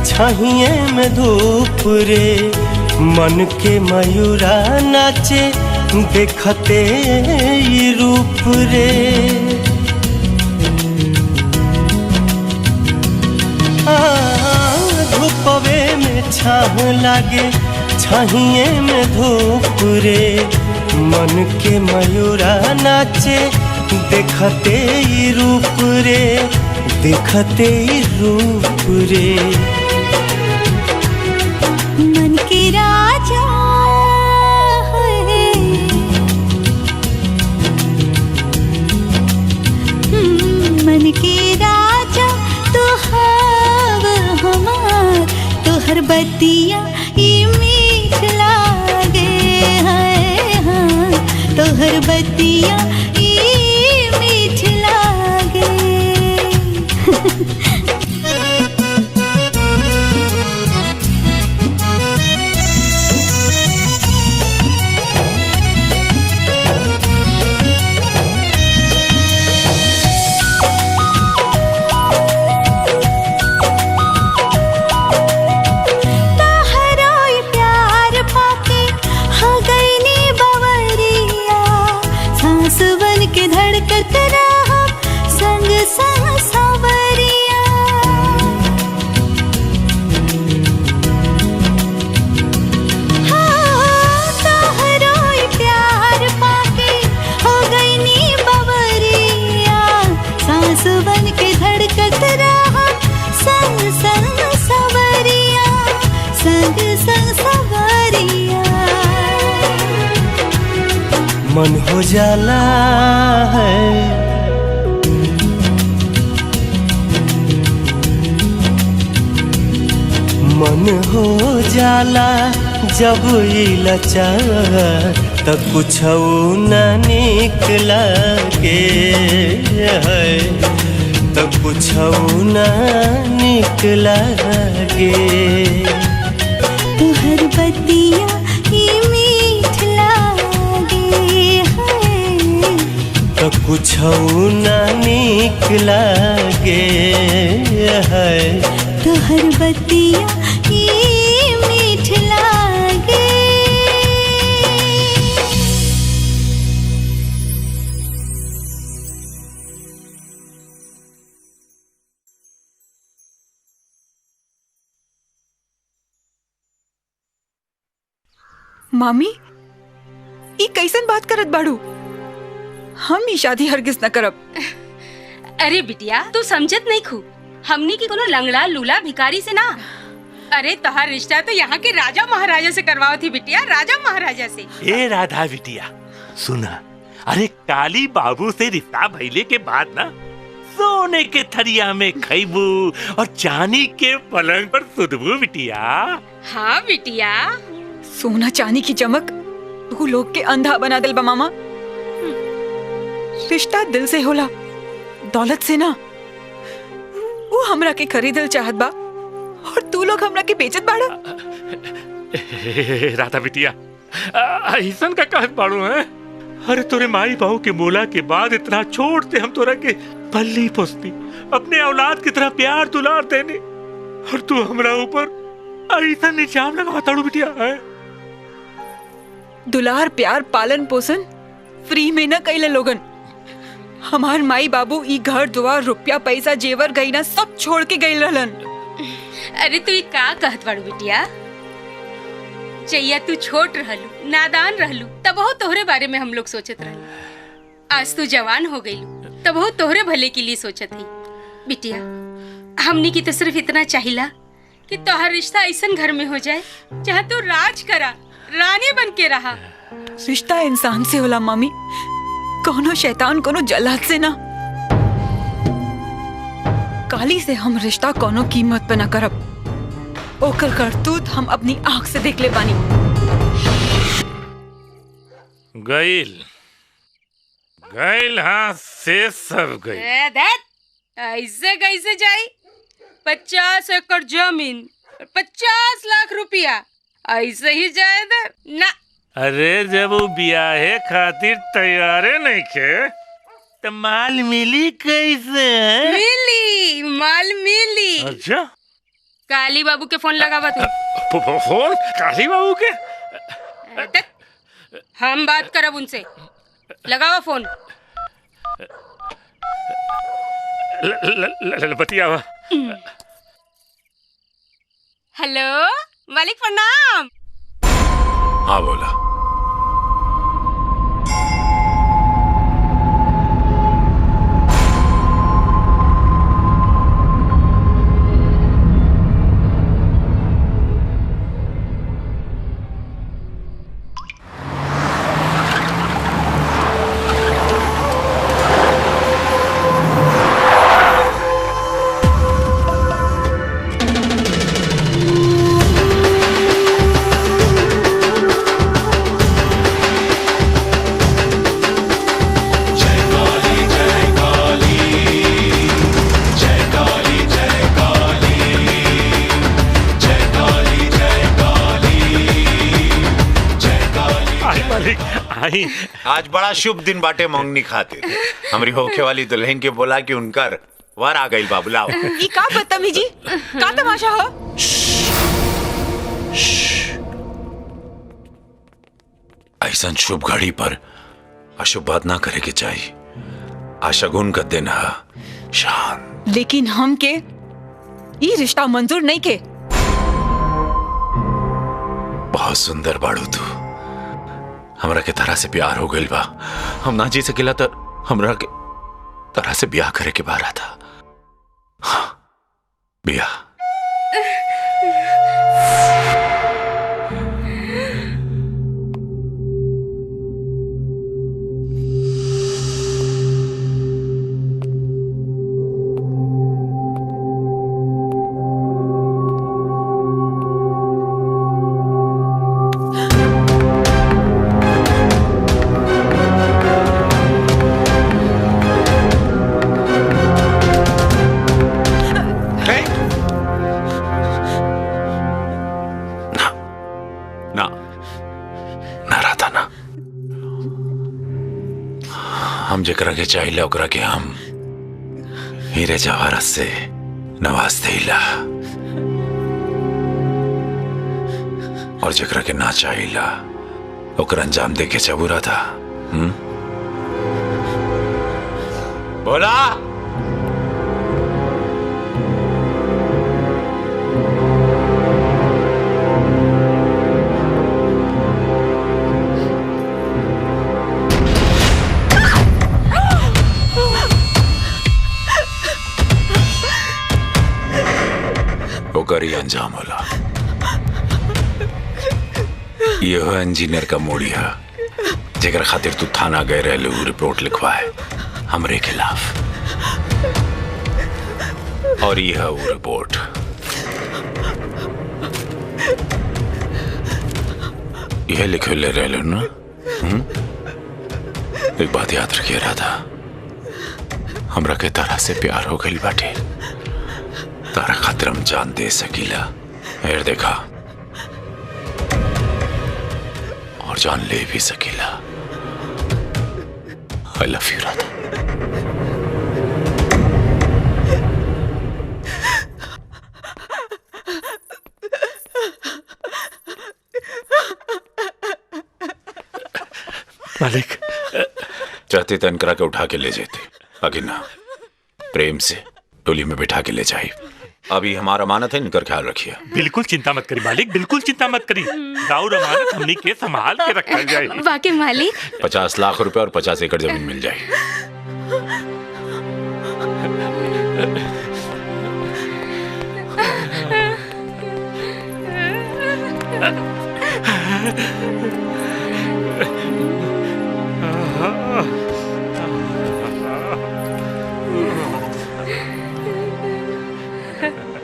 छाहिए में धूप रे, मन के मयूरा नाचे देखते ई रूप रे। धूपवे में छाह लागे, छाहिए में धूप रे, मन के मयूरा नाचे देखते ही रूप रे, देखते ही रूप रे। मन के राजा है, मन के राजा तो हव हमार, तोहर बतिया ई मीठ लागे है, हाँ तोहर बतिया ई मीठ लागे। धड़कत रहा संग संग सावरिया, हाँ तोहरो प्यार पाके हो गई नी बवरिया, सांस बन के धड़कत रहा संग संग सावरिया, संग संग सावरिया। मन हो जाला है, मन हो जाला जब ई लाचार, त कुछ न निकला के है, त कुछ न निकला के। तुहर बतिया ई मीठ लागे है, त कुछ न निकला के है, तुहर बतिया ई मीठ लागे। मामी ई कैसन बात करत बाड़ू? हम ई शादी हरगिज न करब। अरे बिटिया तू समझत नहीं खू, हमनी की कोनो लंगड़ा लूला भिखारी से ना। अरे तोहार रिश्ता तो यहाँ के राजा महाराजा से करवाओ थी बिटिया, राजा महाराजा से। ए राधा बिटिया सुना, अरे काली बाबू से रिश्ता भइले के बाद ना सोने के थरिया में खइबू और चांदी के पलंग पर सुतबू बिटिया। हाँ बिटिया। सोना चांदी की चमक तू लोग के अंधा बना दिल बा मामा। रिश्ता दिल से होला, दौलत से ना। वो हमरा के खरीदल चाहत बा और तू लोग हमरा के बेचत बाड़ा। राधा बिटिया ऐसन का कहत बाड़ू है? अरे तोरे माई बाबू के मोला के बाद इतना छोड़ते हम तोरा के पल्ली पोसती, अपने औलाद की तरह प्यार दुलार देने, और तू हमरा ऊपर ऐसा निजाम लगाताड़ू बिटिया है? दुलार प्यार पालन पोषण फ्री में न कैले लोगन। हमार माई बाबू ई घर द्वार रुपया पैसा जेवर गईना सब छोड़ के गई रहलन। अरे तू ये का कहत बाड़ू बिटिया? जैया तू छोट रहलू, नादान रहलू, तब बहुत तोहरे बारे में हम लोग सोचत रहलू। आज तू जवान हो गई तब बहुत तोहरे भले के लिए सोचत ही। बिटिया हमनी की तो सिर्फ इतना चाहिला कि तोहर रिश्ता ऐसन घर में हो जाए जहाँ तू राज करा, रानी बन के रहा। रिश्ता इंसान से होला मामी, कोनो शैतान कोनो जल्लाद से ना। काली से हम रिश्ता कोनो कीमत पे न करब। ओकर करतूत हम अपनी आंख से देख ले बानी। गईल गईल हाथ से सब गई। ऐसे कैसे जाई? 50 एकड़ जमीन, 50 लाख रुपया ऐसे ही जाए दे ना। अरे जब वो ब्याहे खातिर तैयारे नहीं खे तो माल मिली कैसे है? मिली, माल मिली। अच्छा काली बाबू के फोन लगावा तू। फोन काली बाबू के? हम बात करब उनसे, लगावा फोन। बतियावा। हेलो मालिक प्रणाम। हाँ बोला। आई। आज बड़ा शुभ दिन बाटे मंगनी खातिर। हमारी होखे वाली दुल्हन के बोला कि उनकर वर आ गई बाबूलाओ। ये का बदतमीजी, का तमाशा हो? ऐसा शुभ घड़ी पर अशुभ बात ना करे के चाहिए। आशगुन का दिन है, शान। लेकिन हम के ये रिश्ता मंजूर नहीं के। बहुत सुंदर बाड़ू तू। हमरा के तरह से प्यार हो गइल बा। हम ना जी सकेला तो हमरा के तरह से ब्याह करे के बारा था। हाँ, ब्याह। हम जेकरा के चाहिए ओकरा के हम हीरे जवाहरत से नवाज देला, और जेकरा के ना चाहिए ओकरा अंजाम दे के चबूरा था। बोला ओकरी अंजाम होला। ये हो इंजीनियर का मोड़िया जेकर खातिर तू थाना गए रहलू रिपोर्ट लिखवाए हमरे खिलाफ, और ये है वो रिपोर्ट। यह लिखे ले रहलू ना। एक बात याद रखिए राधा, हमरा के तरह से प्यार हो गई बाटे। तारा खातिर हम जान दे सकीला। हेर देखा, और जान ले भी सकीला। आई लव यू राधा। मालिक चाहते तो इनकरा के उठा के ले जाते, आगे ना प्रेम से टोली में बिठा के ले जाए। अभी हमारा अमानत है, इनकर ख्याल रखिए। बिल्कुल चिंता मत करी मालिक, बिल्कुल चिंता मत करी। दाऊद अमानत हमने के संभाल के रखा जाए। वाकई मालिक 50 लाख रुपए और 50 एकड़ जमीन मिल जाए।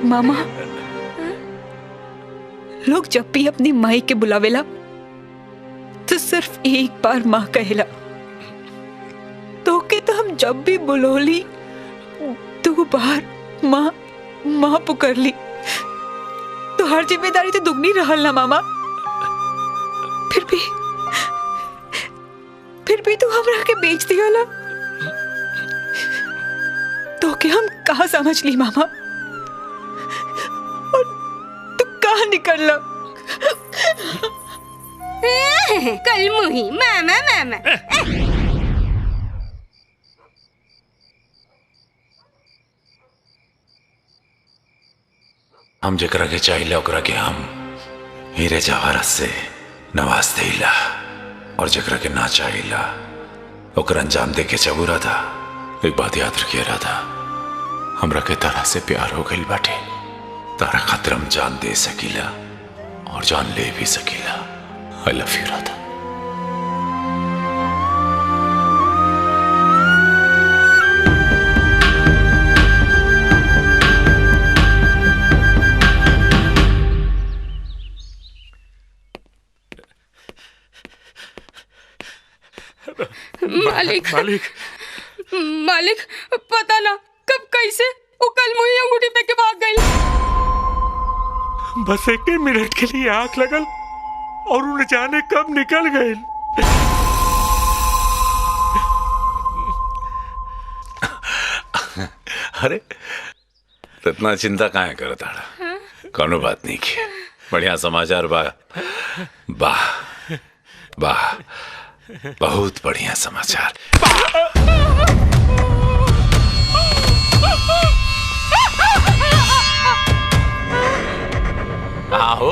मामा, लोग जब भी अपनी माई के बुलावेला तो सिर्फ एक बार माँ कहेला। तो के तो हम जब भी बुलोली 2 बार माँ माँ पुकार ली। तो हर जिम्मेदारी तो दुगनी रहल ना मामा। फिर भी तू हमरा के बेच दियाला। तो के हम कहाँ समझ ली मामा, और तू कहाँ निकल ला? कल मुही मामा मामा। हम जेकरा के चाहिए ओकरा के हम हीरे जवाहरत से नवाज देला, और जेकरा के ना चाहिए ओकरा अंजाम दे के चबूरा था। एक बात याद रखिए राधा, हमरा के तरह से प्यार हो गई बाटे। तारा खातिर हम जान दे सकीला और जान ले भी सकीला। आई लव यू राधा। मालिक मालिक पता ना कब कैसे वो कल मुही अंगूठी पे के भाग गई। बस 1 मिनट के लिए आंख लगल और उन्हें जाने कब निकल गए। अरे तो इतना चिंता काहे करता कोनो बात नहीं की बढ़िया समाचार बा वाह वाह बहुत बढ़िया समाचार हाँ हो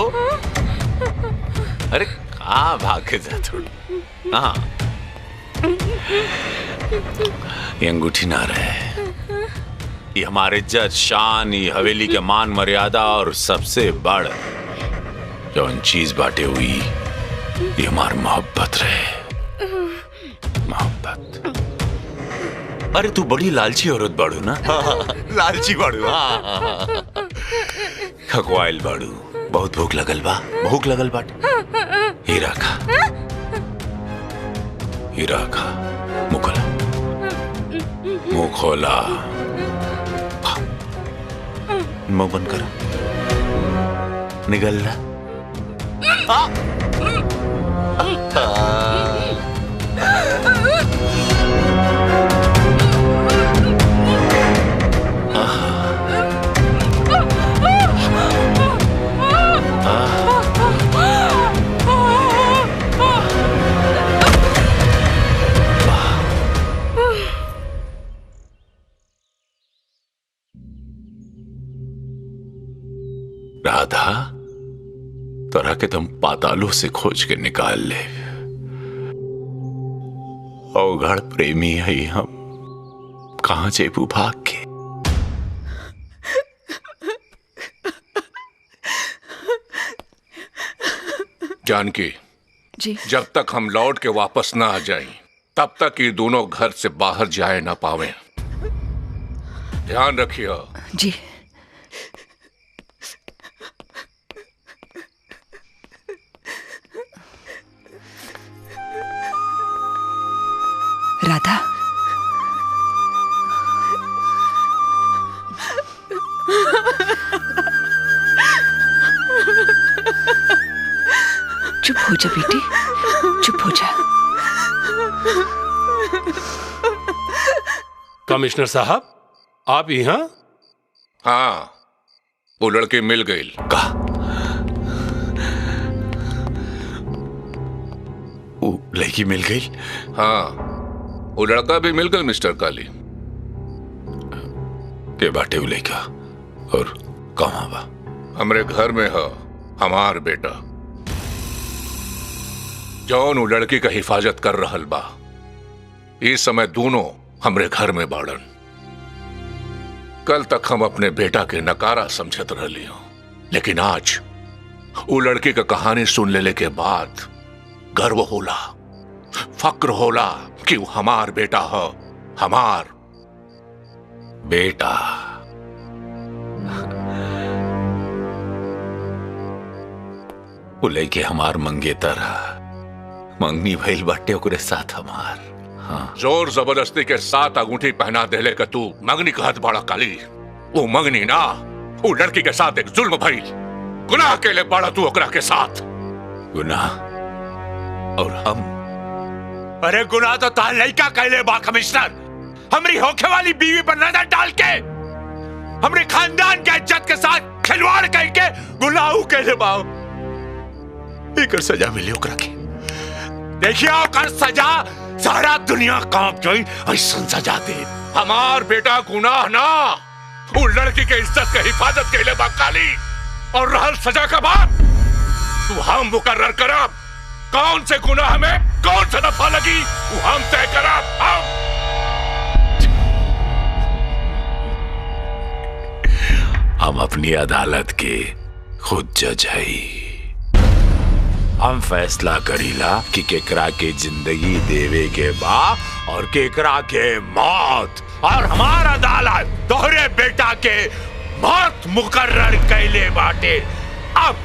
अरे कहाँ भाग के जा थोड़ी हाँ ये अंगूठी ना रहे ये हमारे इज्जत शान ये हवेली के मान मर्यादा और सबसे बड़ जो चीज बाटे हुई ये हमारी मोहब्बत रहे मोहब्बत अरे तू बड़ी लालची औरत बाड़ू ना लालची बाड़ू हाँ खकवाइल बाड़ू बहुत भूख लगल बाटे हीरा खा मुंह खोला मुंह बंद कर निगल रहा राधा तोरा के तुम पातालों से खोज के निकाल ले अवघड़ प्रेमी है हम कहां जेबू भाग के जानकी जी जब तक हम लौट के वापस ना आ जाएं तब तक ये दोनों घर से बाहर जाए ना पावे ध्यान रखिए जी राधा चुप हो जा बेटी चुप हो जा कमिश्नर साहब आप यहाँ हाँ वो लड़की मिल गई वो लड़की मिल गई हाँ वो लड़का भी मिल गया मिस्टर काली के बाटे वो लड़का और कहाँ बा हमरे घर में है हमार बेटा जौन वो लड़की का हिफाजत कर रहल बा इस समय दोनों हमरे घर में बाड़न कल तक हम अपने बेटा के नकारा समझत रहली हूं लेकिन आज वो लड़की का कहानी सुन लेने के बाद गर्व होला फक्र होला कि वो हमार बेटा है हमार बेटा वो लेके हमार मंगेतर मंगनी भइल बाटे ओकरे साथ हमार हाँ जोर जबरदस्ती के साथ अंगूठी पहना देले का तू मंगनी कहत बड़ा काली वो मंगनी ना वो लड़की के साथ एक जुल्म भइल गुनाह के लिए बड़ा तू ओकरा के साथ गुनाह और हम अरे गुनाह तो ताल लड़का कहले बा कमिश्नर हमरी होखे वाली बीवी पर नजर डाल के हमरे खानदान के इज्जत के साथ खिलवाड़ करके गुनाह कहले बा एकर सजा मिली ओकरा के देखिए ओकर सजा सारा दुनिया कांप जाई ऐसन सजा दे हमार बेटा गुनाह ना वो लड़की के इज्जत के हिफाजत के लिए बा काली और रहल सजा का बात तू हम मुकर्रर करब कौन से गुनाह में कौन सा दफा लगी वो हम तय करब हम अपनी अदालत के खुद जज हई हम फैसला करीला कि केकरा के जिंदगी देवे के बा और केकरा के मौत और हमारा अदालत तोहरे बेटा के मौत मुकर्रर कैले बाटे अब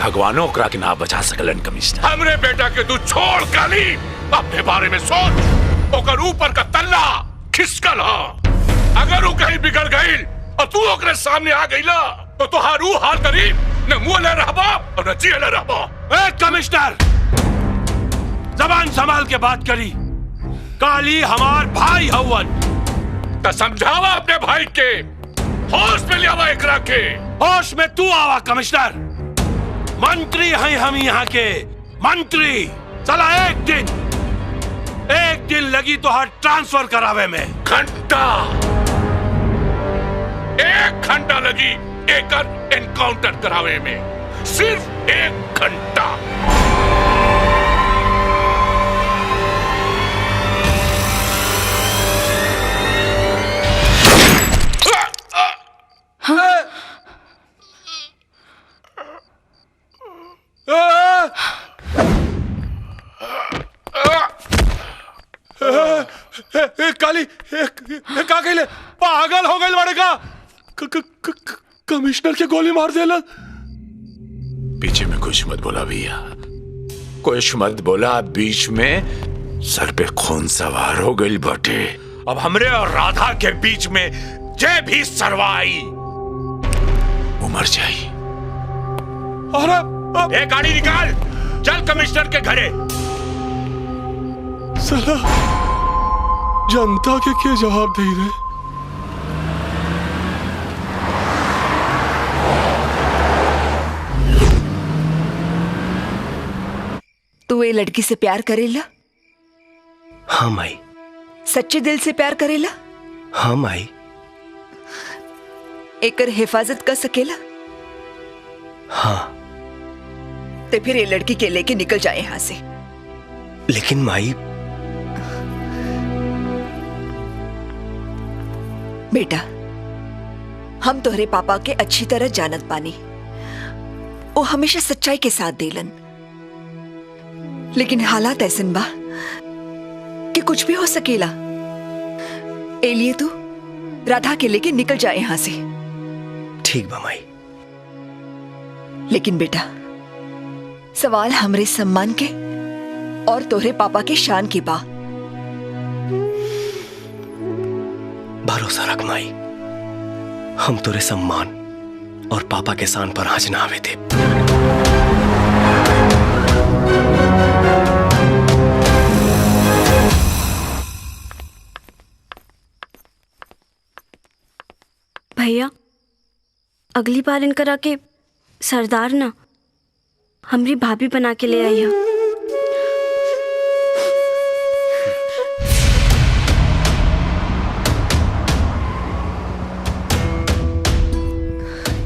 भगवानों ओकरा के ना बचा सकलन कमिश्नर हमरे बेटा के तू छोड़ काली अपने बारे में सोच ओकर ऊपर का तल्ला खिसकल हा अगर वो कहीं बिगड़ गई और तू ओकरे सामने आ गईला तो तुहार ऊ हाल करी न मुंह ले रहबा और न जिए ले रहबा ए कमिश्नर जबान संभाल के बात करी काली हमार भाई हवन तो समझावा अपने भाई के, होश में लियावा एकरा के। होश में तू आवा कमिश्नर, मंत्री हैं हम यहाँ के मंत्री। चला एक दिन लगी तो हाथ ट्रांसफर करावे में। घंटा, 1 घंटा लगी एकर एनकाउंटर करावे में, सिर्फ 1 घंटा। काली का कहले पागल हो गई बड़े का कमिश्नर के गोली मार देला। पीछे में कुछ मत बोला भैया, कुछ मत बोला। बीच में सर पे खून सवार हो गई बटे। अब हमरे और राधा के बीच में जे भी सरवाई उमर जाई। अरे गाड़ी निकाल, चल कमिश्नर के घरे। साला जनता के क्या जवाब दे रहे? तू ये लड़की से प्यार करेला? हाँ माई। सच्चे दिल से प्यार करेला? हाँ माई। एकर हिफाजत कर सकेला? हाँ। तो फिर ये लड़की के लेके निकल जाए यहां से। लेकिन माई। बेटा, हम तोहरे पापा के अच्छी तरह जानत पानी। वो हमेशा सच्चाई के साथ देलन, लेकिन हालात ऐसन बा कि कुछ भी हो सकेला। ए लिए तू राधा के लेके निकल जाए यहां से। ठीक बा माई। लेकिन बेटा, सवाल हमरे सम्मान के और तोहरे पापा के शान की बा। भरोसा रख माई, हम तोरे सम्मान और पापा के शान पर आँच ना आवे दे। भैया, अगली बार इनकरा के सरदार ना हमरी भाभी बना के ले आई है।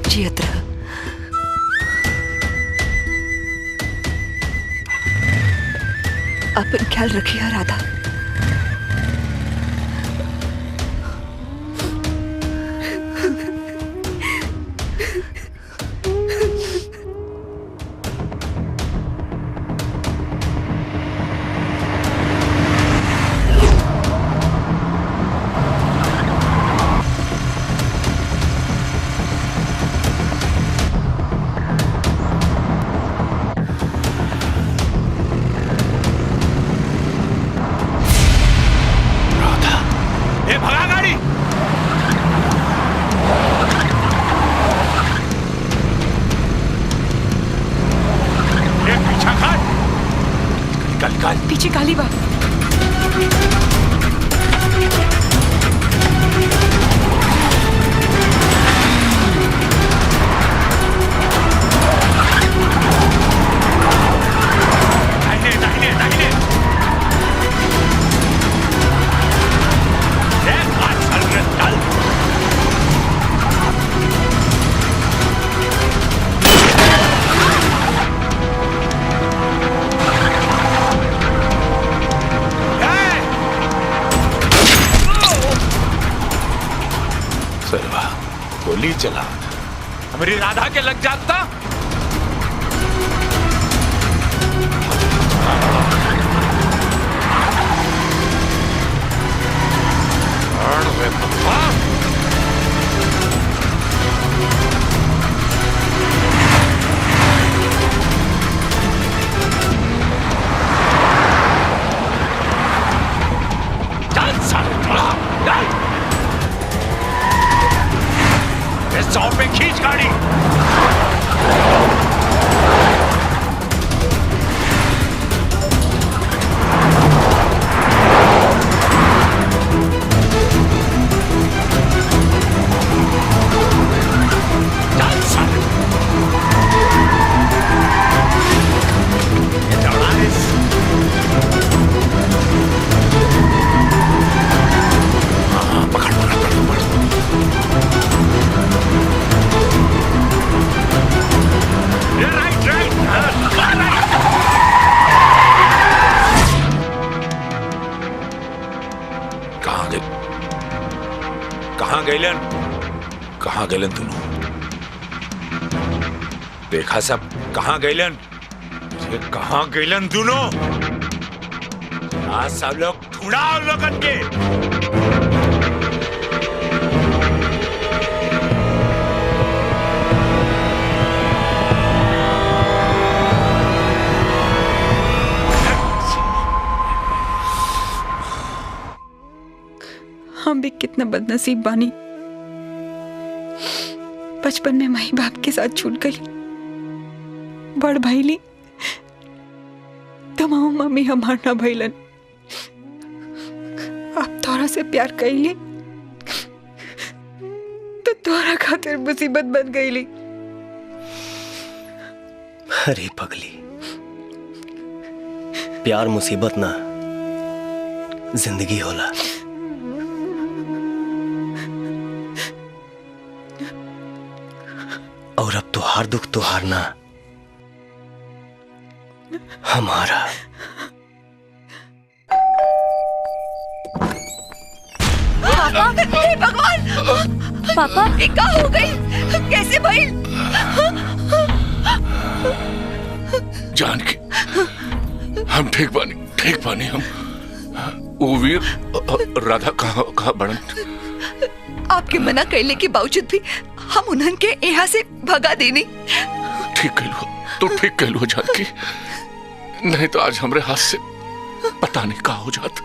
जियत रह। अपन ख्याल रखिए राधा। पीछे काली बा। गोली चला हमारी राधा के लग जाता। पे खींच गाड़ी। गईलन? कहाँ गईलन दोनों? देखा सब कहाँ गईलन? ये कहाँ गईलन दोनों? आज सब लोग ढूंढा उन लोगन के। हम भी कितना बदनसीब बानी, बचपन में माई बाप के साथ छूट गई, बड़ भैली तो माँ मम्मी हमार ना भैलन। अब तोरा से प्यार कैली तो तोरा खातिर मुसीबत बन गईली। अरे पगली, प्यार मुसीबत ना जिंदगी होला। और अब तुहार दुख तुहार ना हमारा। पापा, हे भगवान, पापा ये क्या हो गई? कैसे भइल? जानकी, हम ठीक बानी हम। वो वीर राधा कहाँ बड़न? आपके मना कैले के बावजूद भी हम उन्हन के यहाँ से भगा देनी। ठीक कहलू जानकी, नहीं तो आज हमरे हाथ से पता नहीं क्या हो जाता।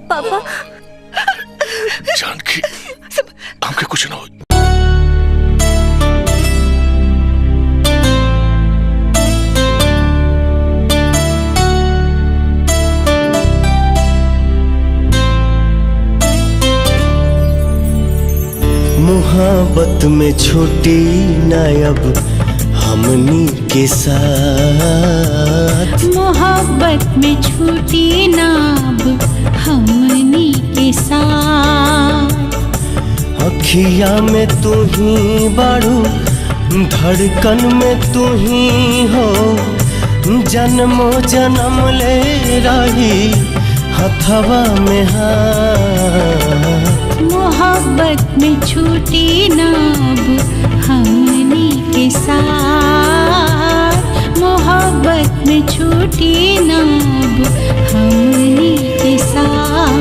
पापा जानकी, हमके कुछ ना हो। मोहब्बत में छूटी ना अब हमनी के साथ, मोहब्बत में छूटी ना अब हमनी के साथ। अखिया में तू ही बारू, धड़कन में तू ही हो, जन्मों जन्म ले रही हथवा में हाथ। मोहब्बत में छूटी ना अब हमनी के साथ, मोहब्बत में छूटी ना अब हमनी के साथ।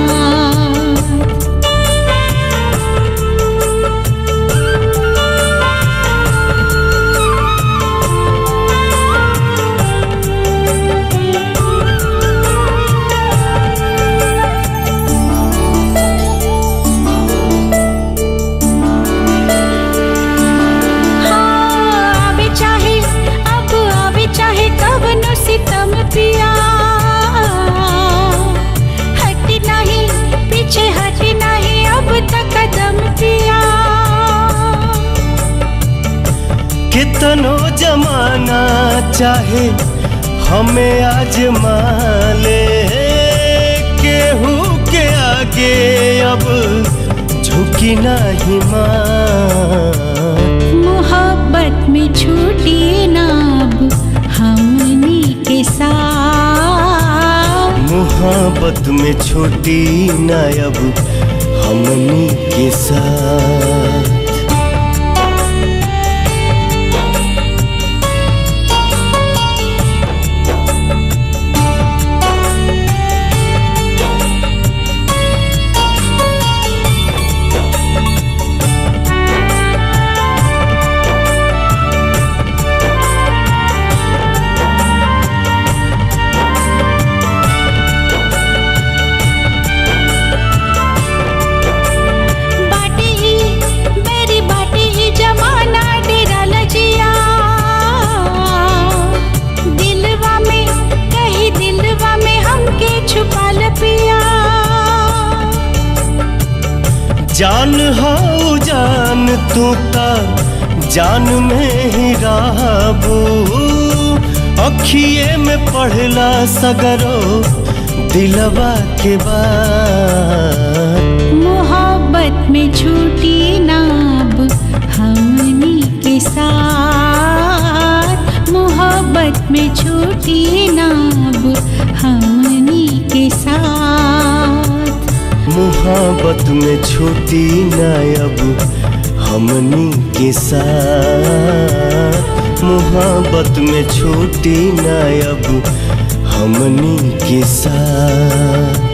सितम पिया हट नहीं, पीछे हट नहीं, अब तक कदम पिया। कितनो जमाना चाहे हमें आजमा ले, केहू के आगे अब झुकी नहीं मां। मोहब्बत में छूटी ना अब हमनी के साथ, मोहब्बत में छूटी ना अब हमनी के साथ। जान हो जान तू ता जान में ही रहबू, अखिए में पढ़ला सगरो दिलवा के बात। मोहब्बत में छूटी ना अब हमनी के साथ, मोहब्बत में छूटी ना अब हमनी के साथ। मोहब्बत में छूटी ना अब हमनी के साथ, मोहब्बत में छूटी ना अब हमनी के साथ।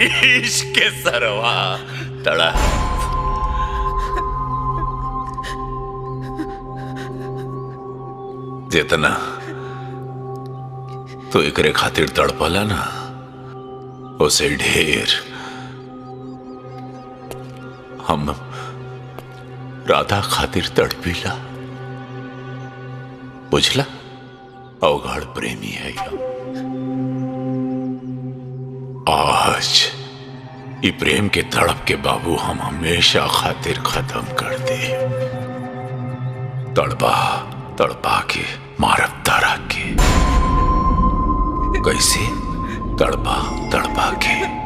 इश्क के सरवा तड़प। जितना तो एकरे खातिर तड़पला ना, उसे ढेर हम राधा खातिर तड़पीला। बुझला, अवगाढ़ प्रेमी है यह। आज ये प्रेम के तड़प के बाबू हम हमेशा खातिर खत्म कर दे। तड़पा तड़पा के मारब तारा के। कैसे? तड़पा तड़पा के।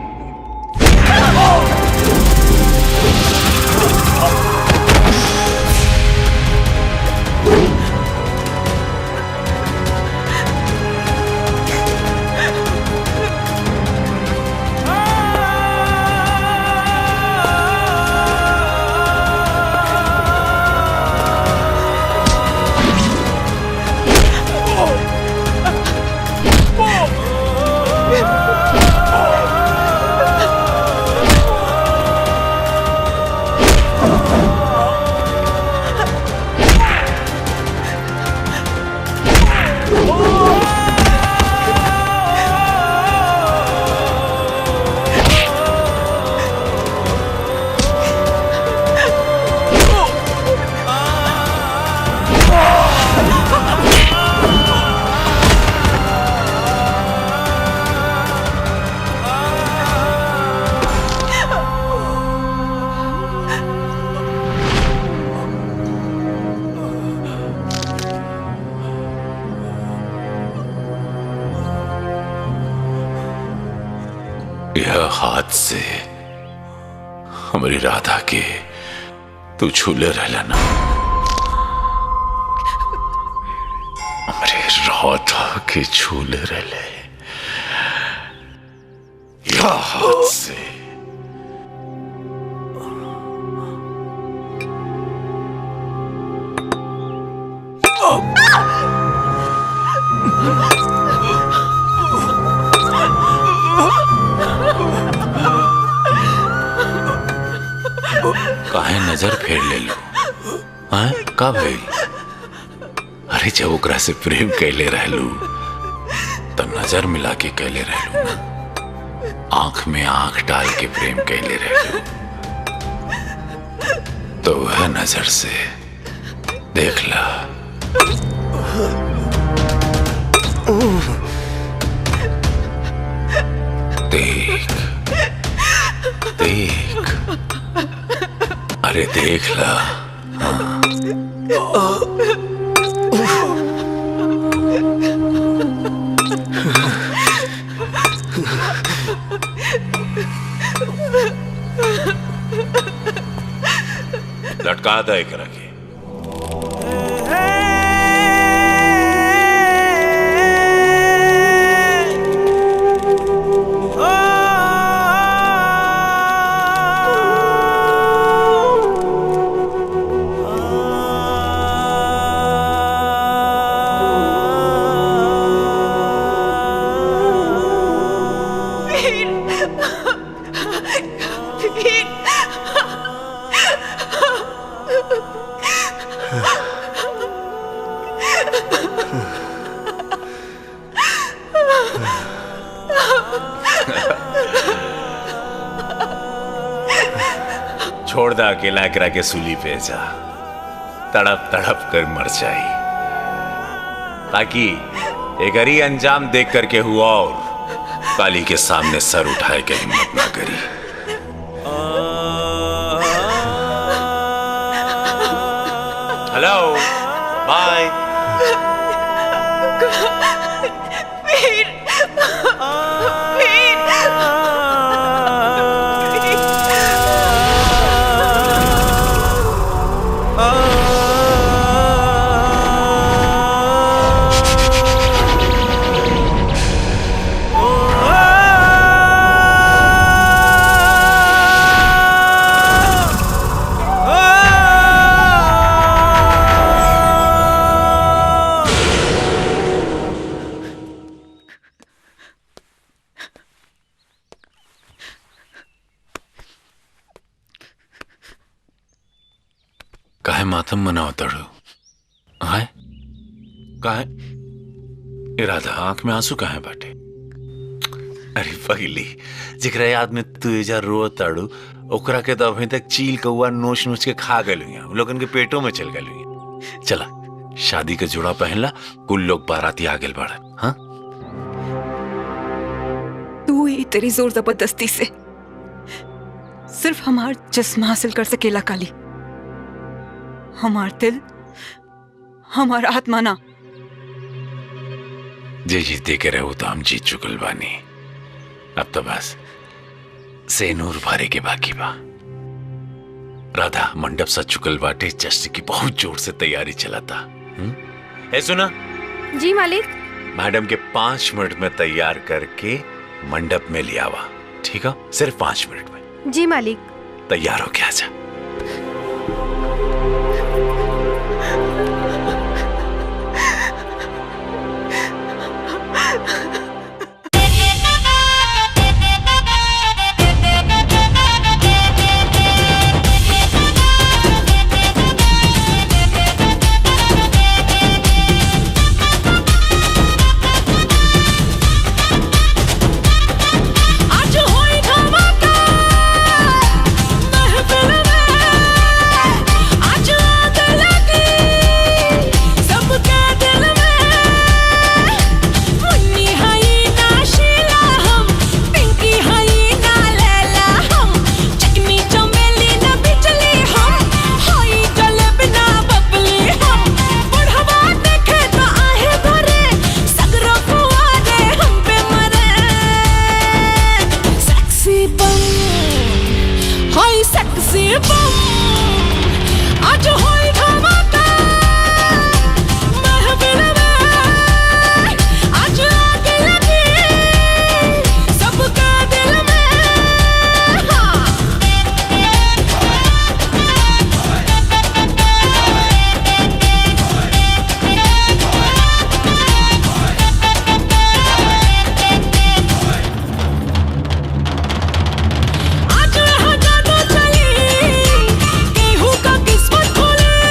यह हाथ से हमारी राधा के तू छूले रहला ना, हमारे राधा के छूले रहले यह हाथ से। काहे नजर फेर ले लो? हाँ, का भइल? अरे जब ओकरा से प्रेम कैले रहलू तो नजर मिला के कैले रहलू ना, आंख में आंख डाल के प्रेम कैले रहलू। तो वह नजर से देख ला। देख देख, अरे देख ला। हाँ। लटका दे एकरा के। छोड़ दा अकेला करा के सूली पे जा, तड़प तड़प कर मर जाए, ताकि एक ही अंजाम देख करके हुआ और काली के सामने सर उठाए के हिम्मत ना करी। Hello, bye. वीर, वीर। काहे मातम मनाओ तड़ो? हाय काहे इरादा आंख में आंसू काहे बाटे? अरे पगली, जिकरा याद में तू एजा रो ताड़ू ओकरा के तो अभी तक चील कौआ नोच नोच के खा गलू, लोगन के पेटों में चल गलू। चला शादी के जोड़ा पहनला, कुल लोग बाराती आ गए बाड़न। हाँ तू ही तेरी जोर जबरदस्ती से सिर्फ हमार जिस्म हासिल कर सकेला काली, हमार दिल हमार आत्मा ना। जे जीते के रहो तो हम जीत चुकल बानी, अब तो बस सेनूर भरे के बाकी बा। राधा मंडप सज चुकल बाटे, जश्न की बहुत जोर से तैयारी चलाता। ए सुना जी मालिक। मैडम के 5 मिनट में तैयार करके मंडप में ले आवा, ठीक है? सिर्फ 5 मिनट में। जी मालिक। तैयार हो गया जा। आज यहाँ जादू चली, केहू का किस्मत खुले।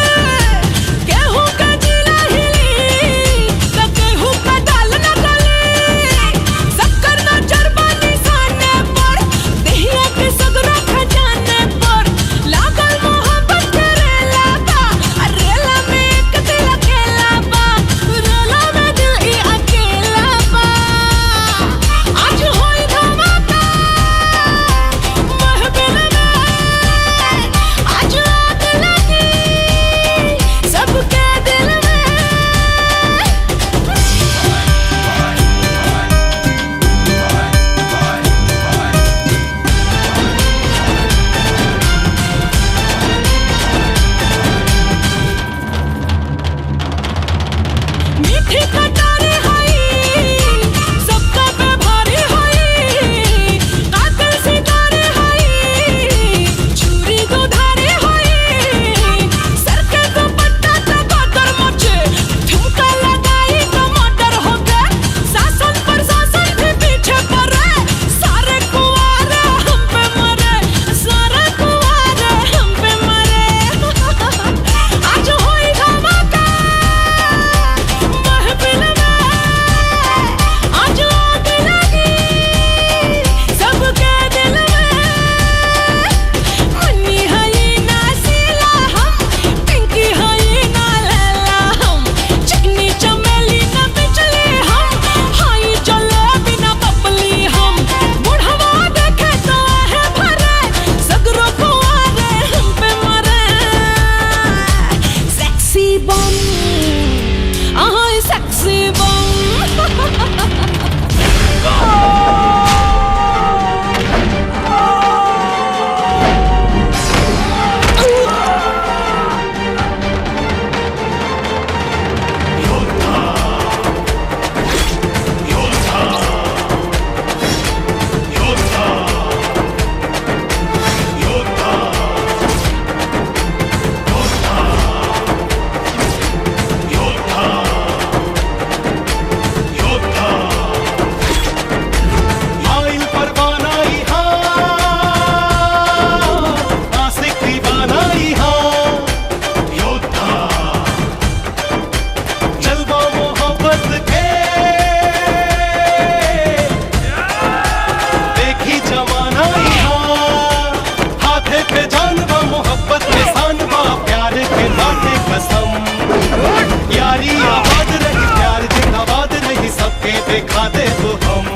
दिखा दे तो हम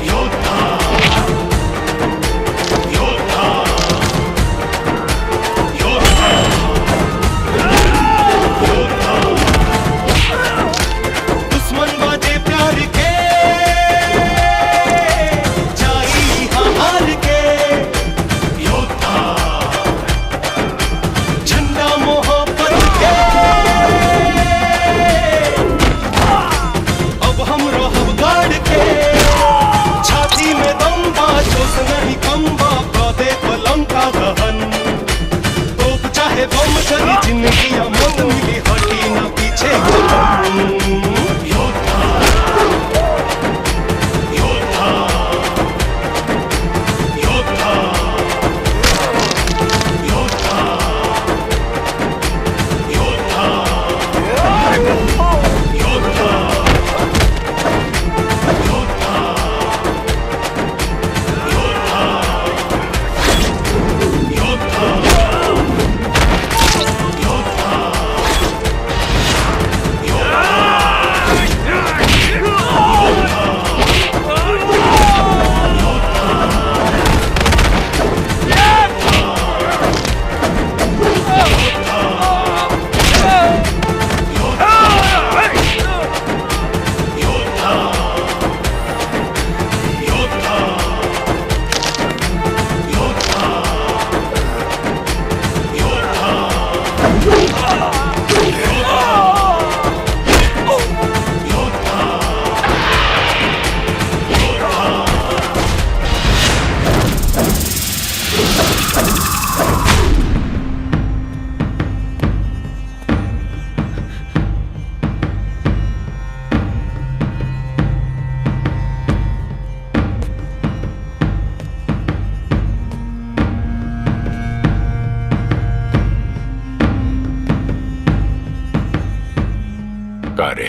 योद्धा योद्धा योद्धा योद्धा दुश्मन बाजे प्यार के जाई हार के योद्धा झंडा मोहब्बत के अब हम रहब गाड़ के छाती में दम बा जोश नहीं कम बा दे कलम का दहन तोप चाहे बम चली जिंदगी या मौत मिली हटी ना पीछे कदम योद्धा योद्धा योद्धा योद्धा योद्धा कारे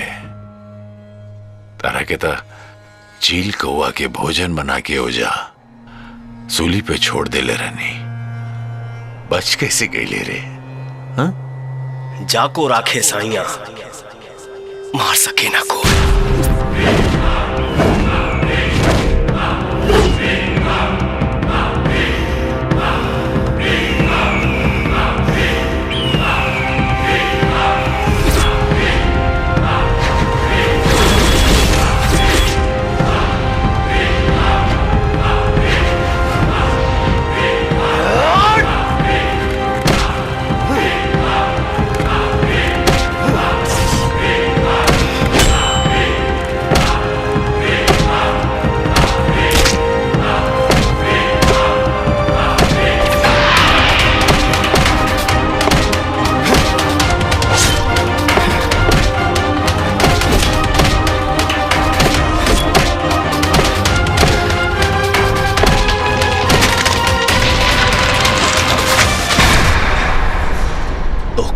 तारा के ता चील कौआ के भोजन बना के ओजा सूली पे छोड़ देले रहनी बच कैसे गईले रे हाँ? जाको राखे साइया मार सके ना कोई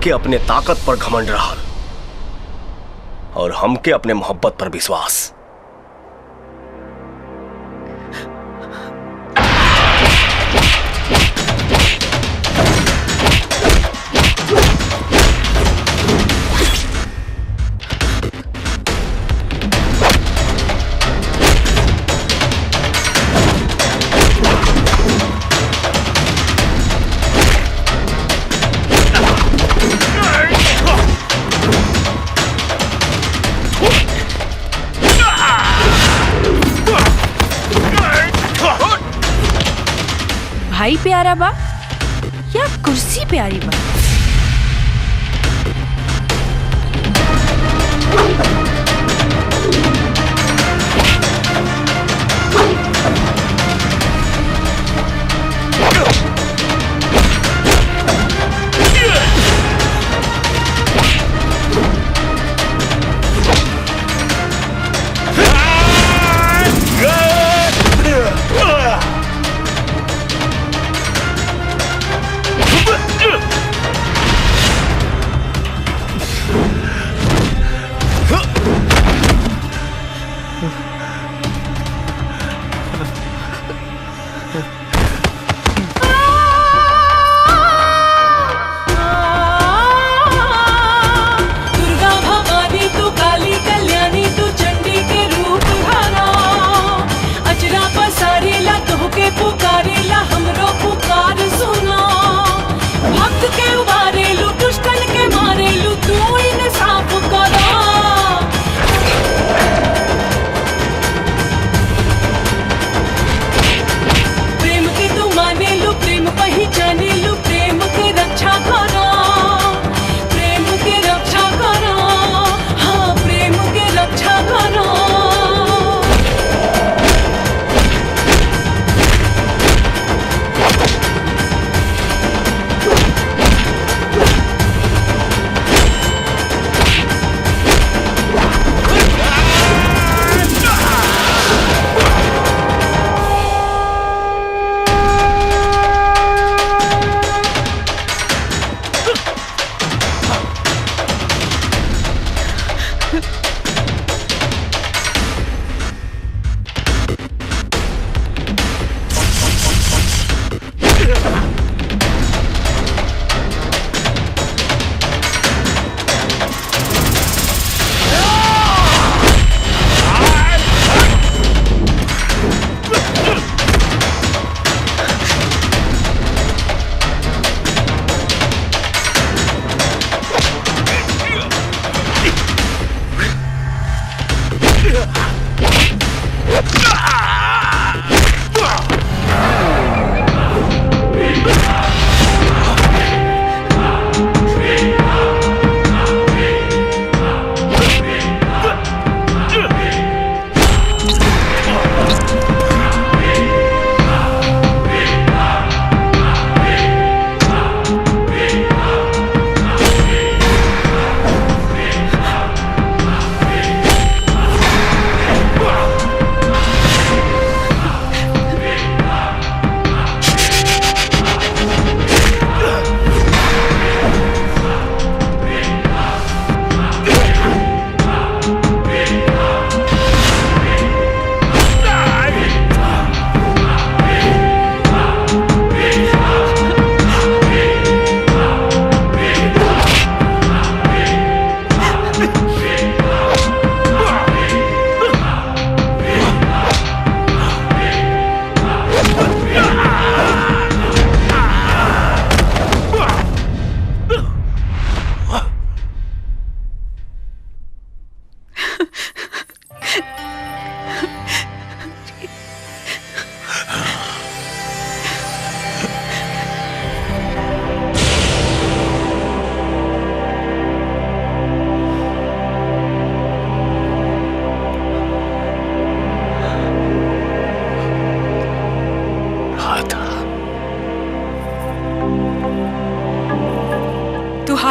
के अपने ताकत पर घमंड रहा और हमके अपने मोहब्बत पर विश्वास। भाई प्यारा बा या कुर्सी प्यारी बा?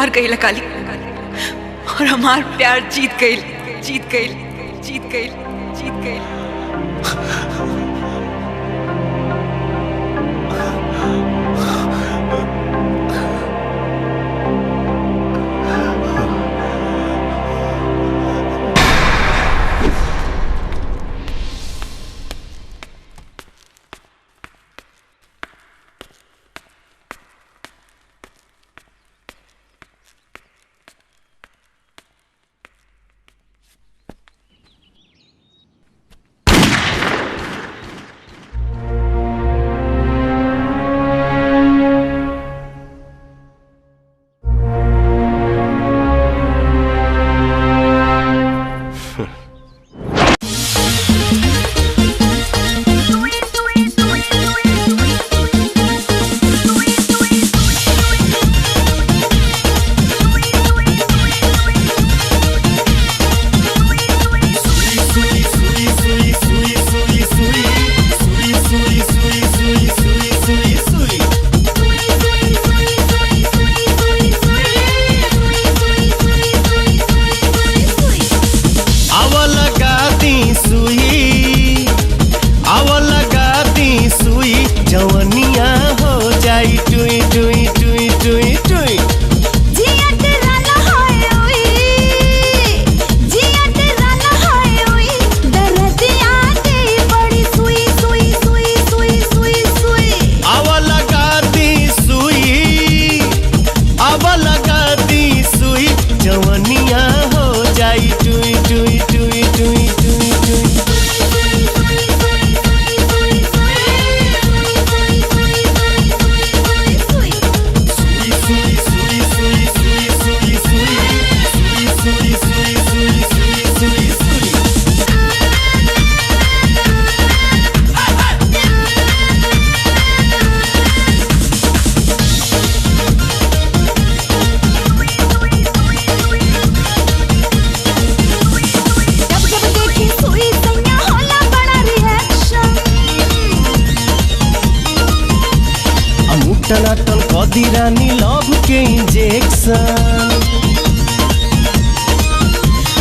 हार गई काली और हमार प्यार जीत गई जीत गई जीत गई जीत गई। टनाटन कदी रानी लव के इंजेक्शन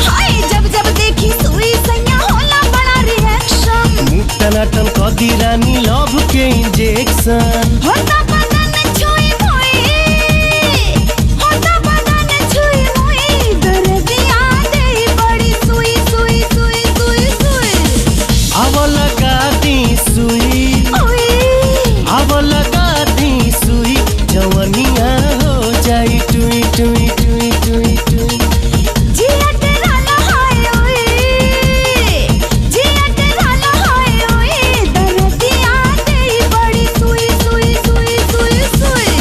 हाय जब जब देखी सुई सैया होला बड़ा रिएक्शन टनाटन कदी रानी लव के इंजेक्शन होता बदन छुई मोई होता बदन छुई मोई दर्दिया दे बड़ी सुई सुई सुई सुई सुई अब लगा दी सुई अब लगा सुई जवनिया हो जाई टुई टुई टुई टुई टुई जिया तेरा लहाय ओए जिया तेरा लहाय ओए दर्दिया दे बड़ी सुई सुई सुई सुई सुई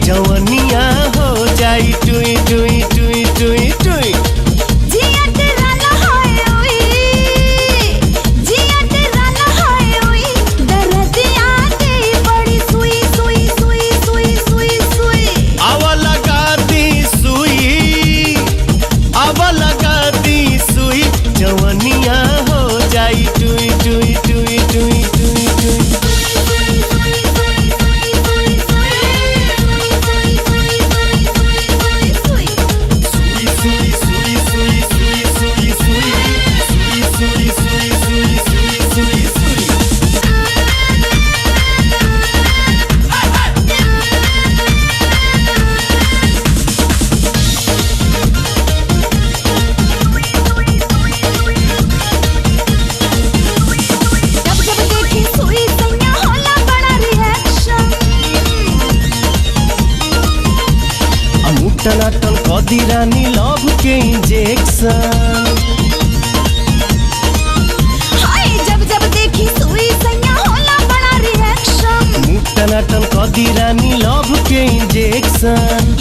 जवनिया हो जाई टुई टुई टुई टुई टुई जिया तेरा लहाय ओए जिया तेरा लहाय ओए दर्दिया दे बड़ी सुई सुई सुई सुई सुई सुई अब लगा दी सुई अब लगा दी सुई जवनिया हो जाई टुई टुई टुई टुई टुई टुई टनाटन कदी रानी लव के इंजेक्शन हाय जब जब देखी सुई सैया होला बड़ा रिएक्शन टनाटन कदी रानी लव के इंजेक्शन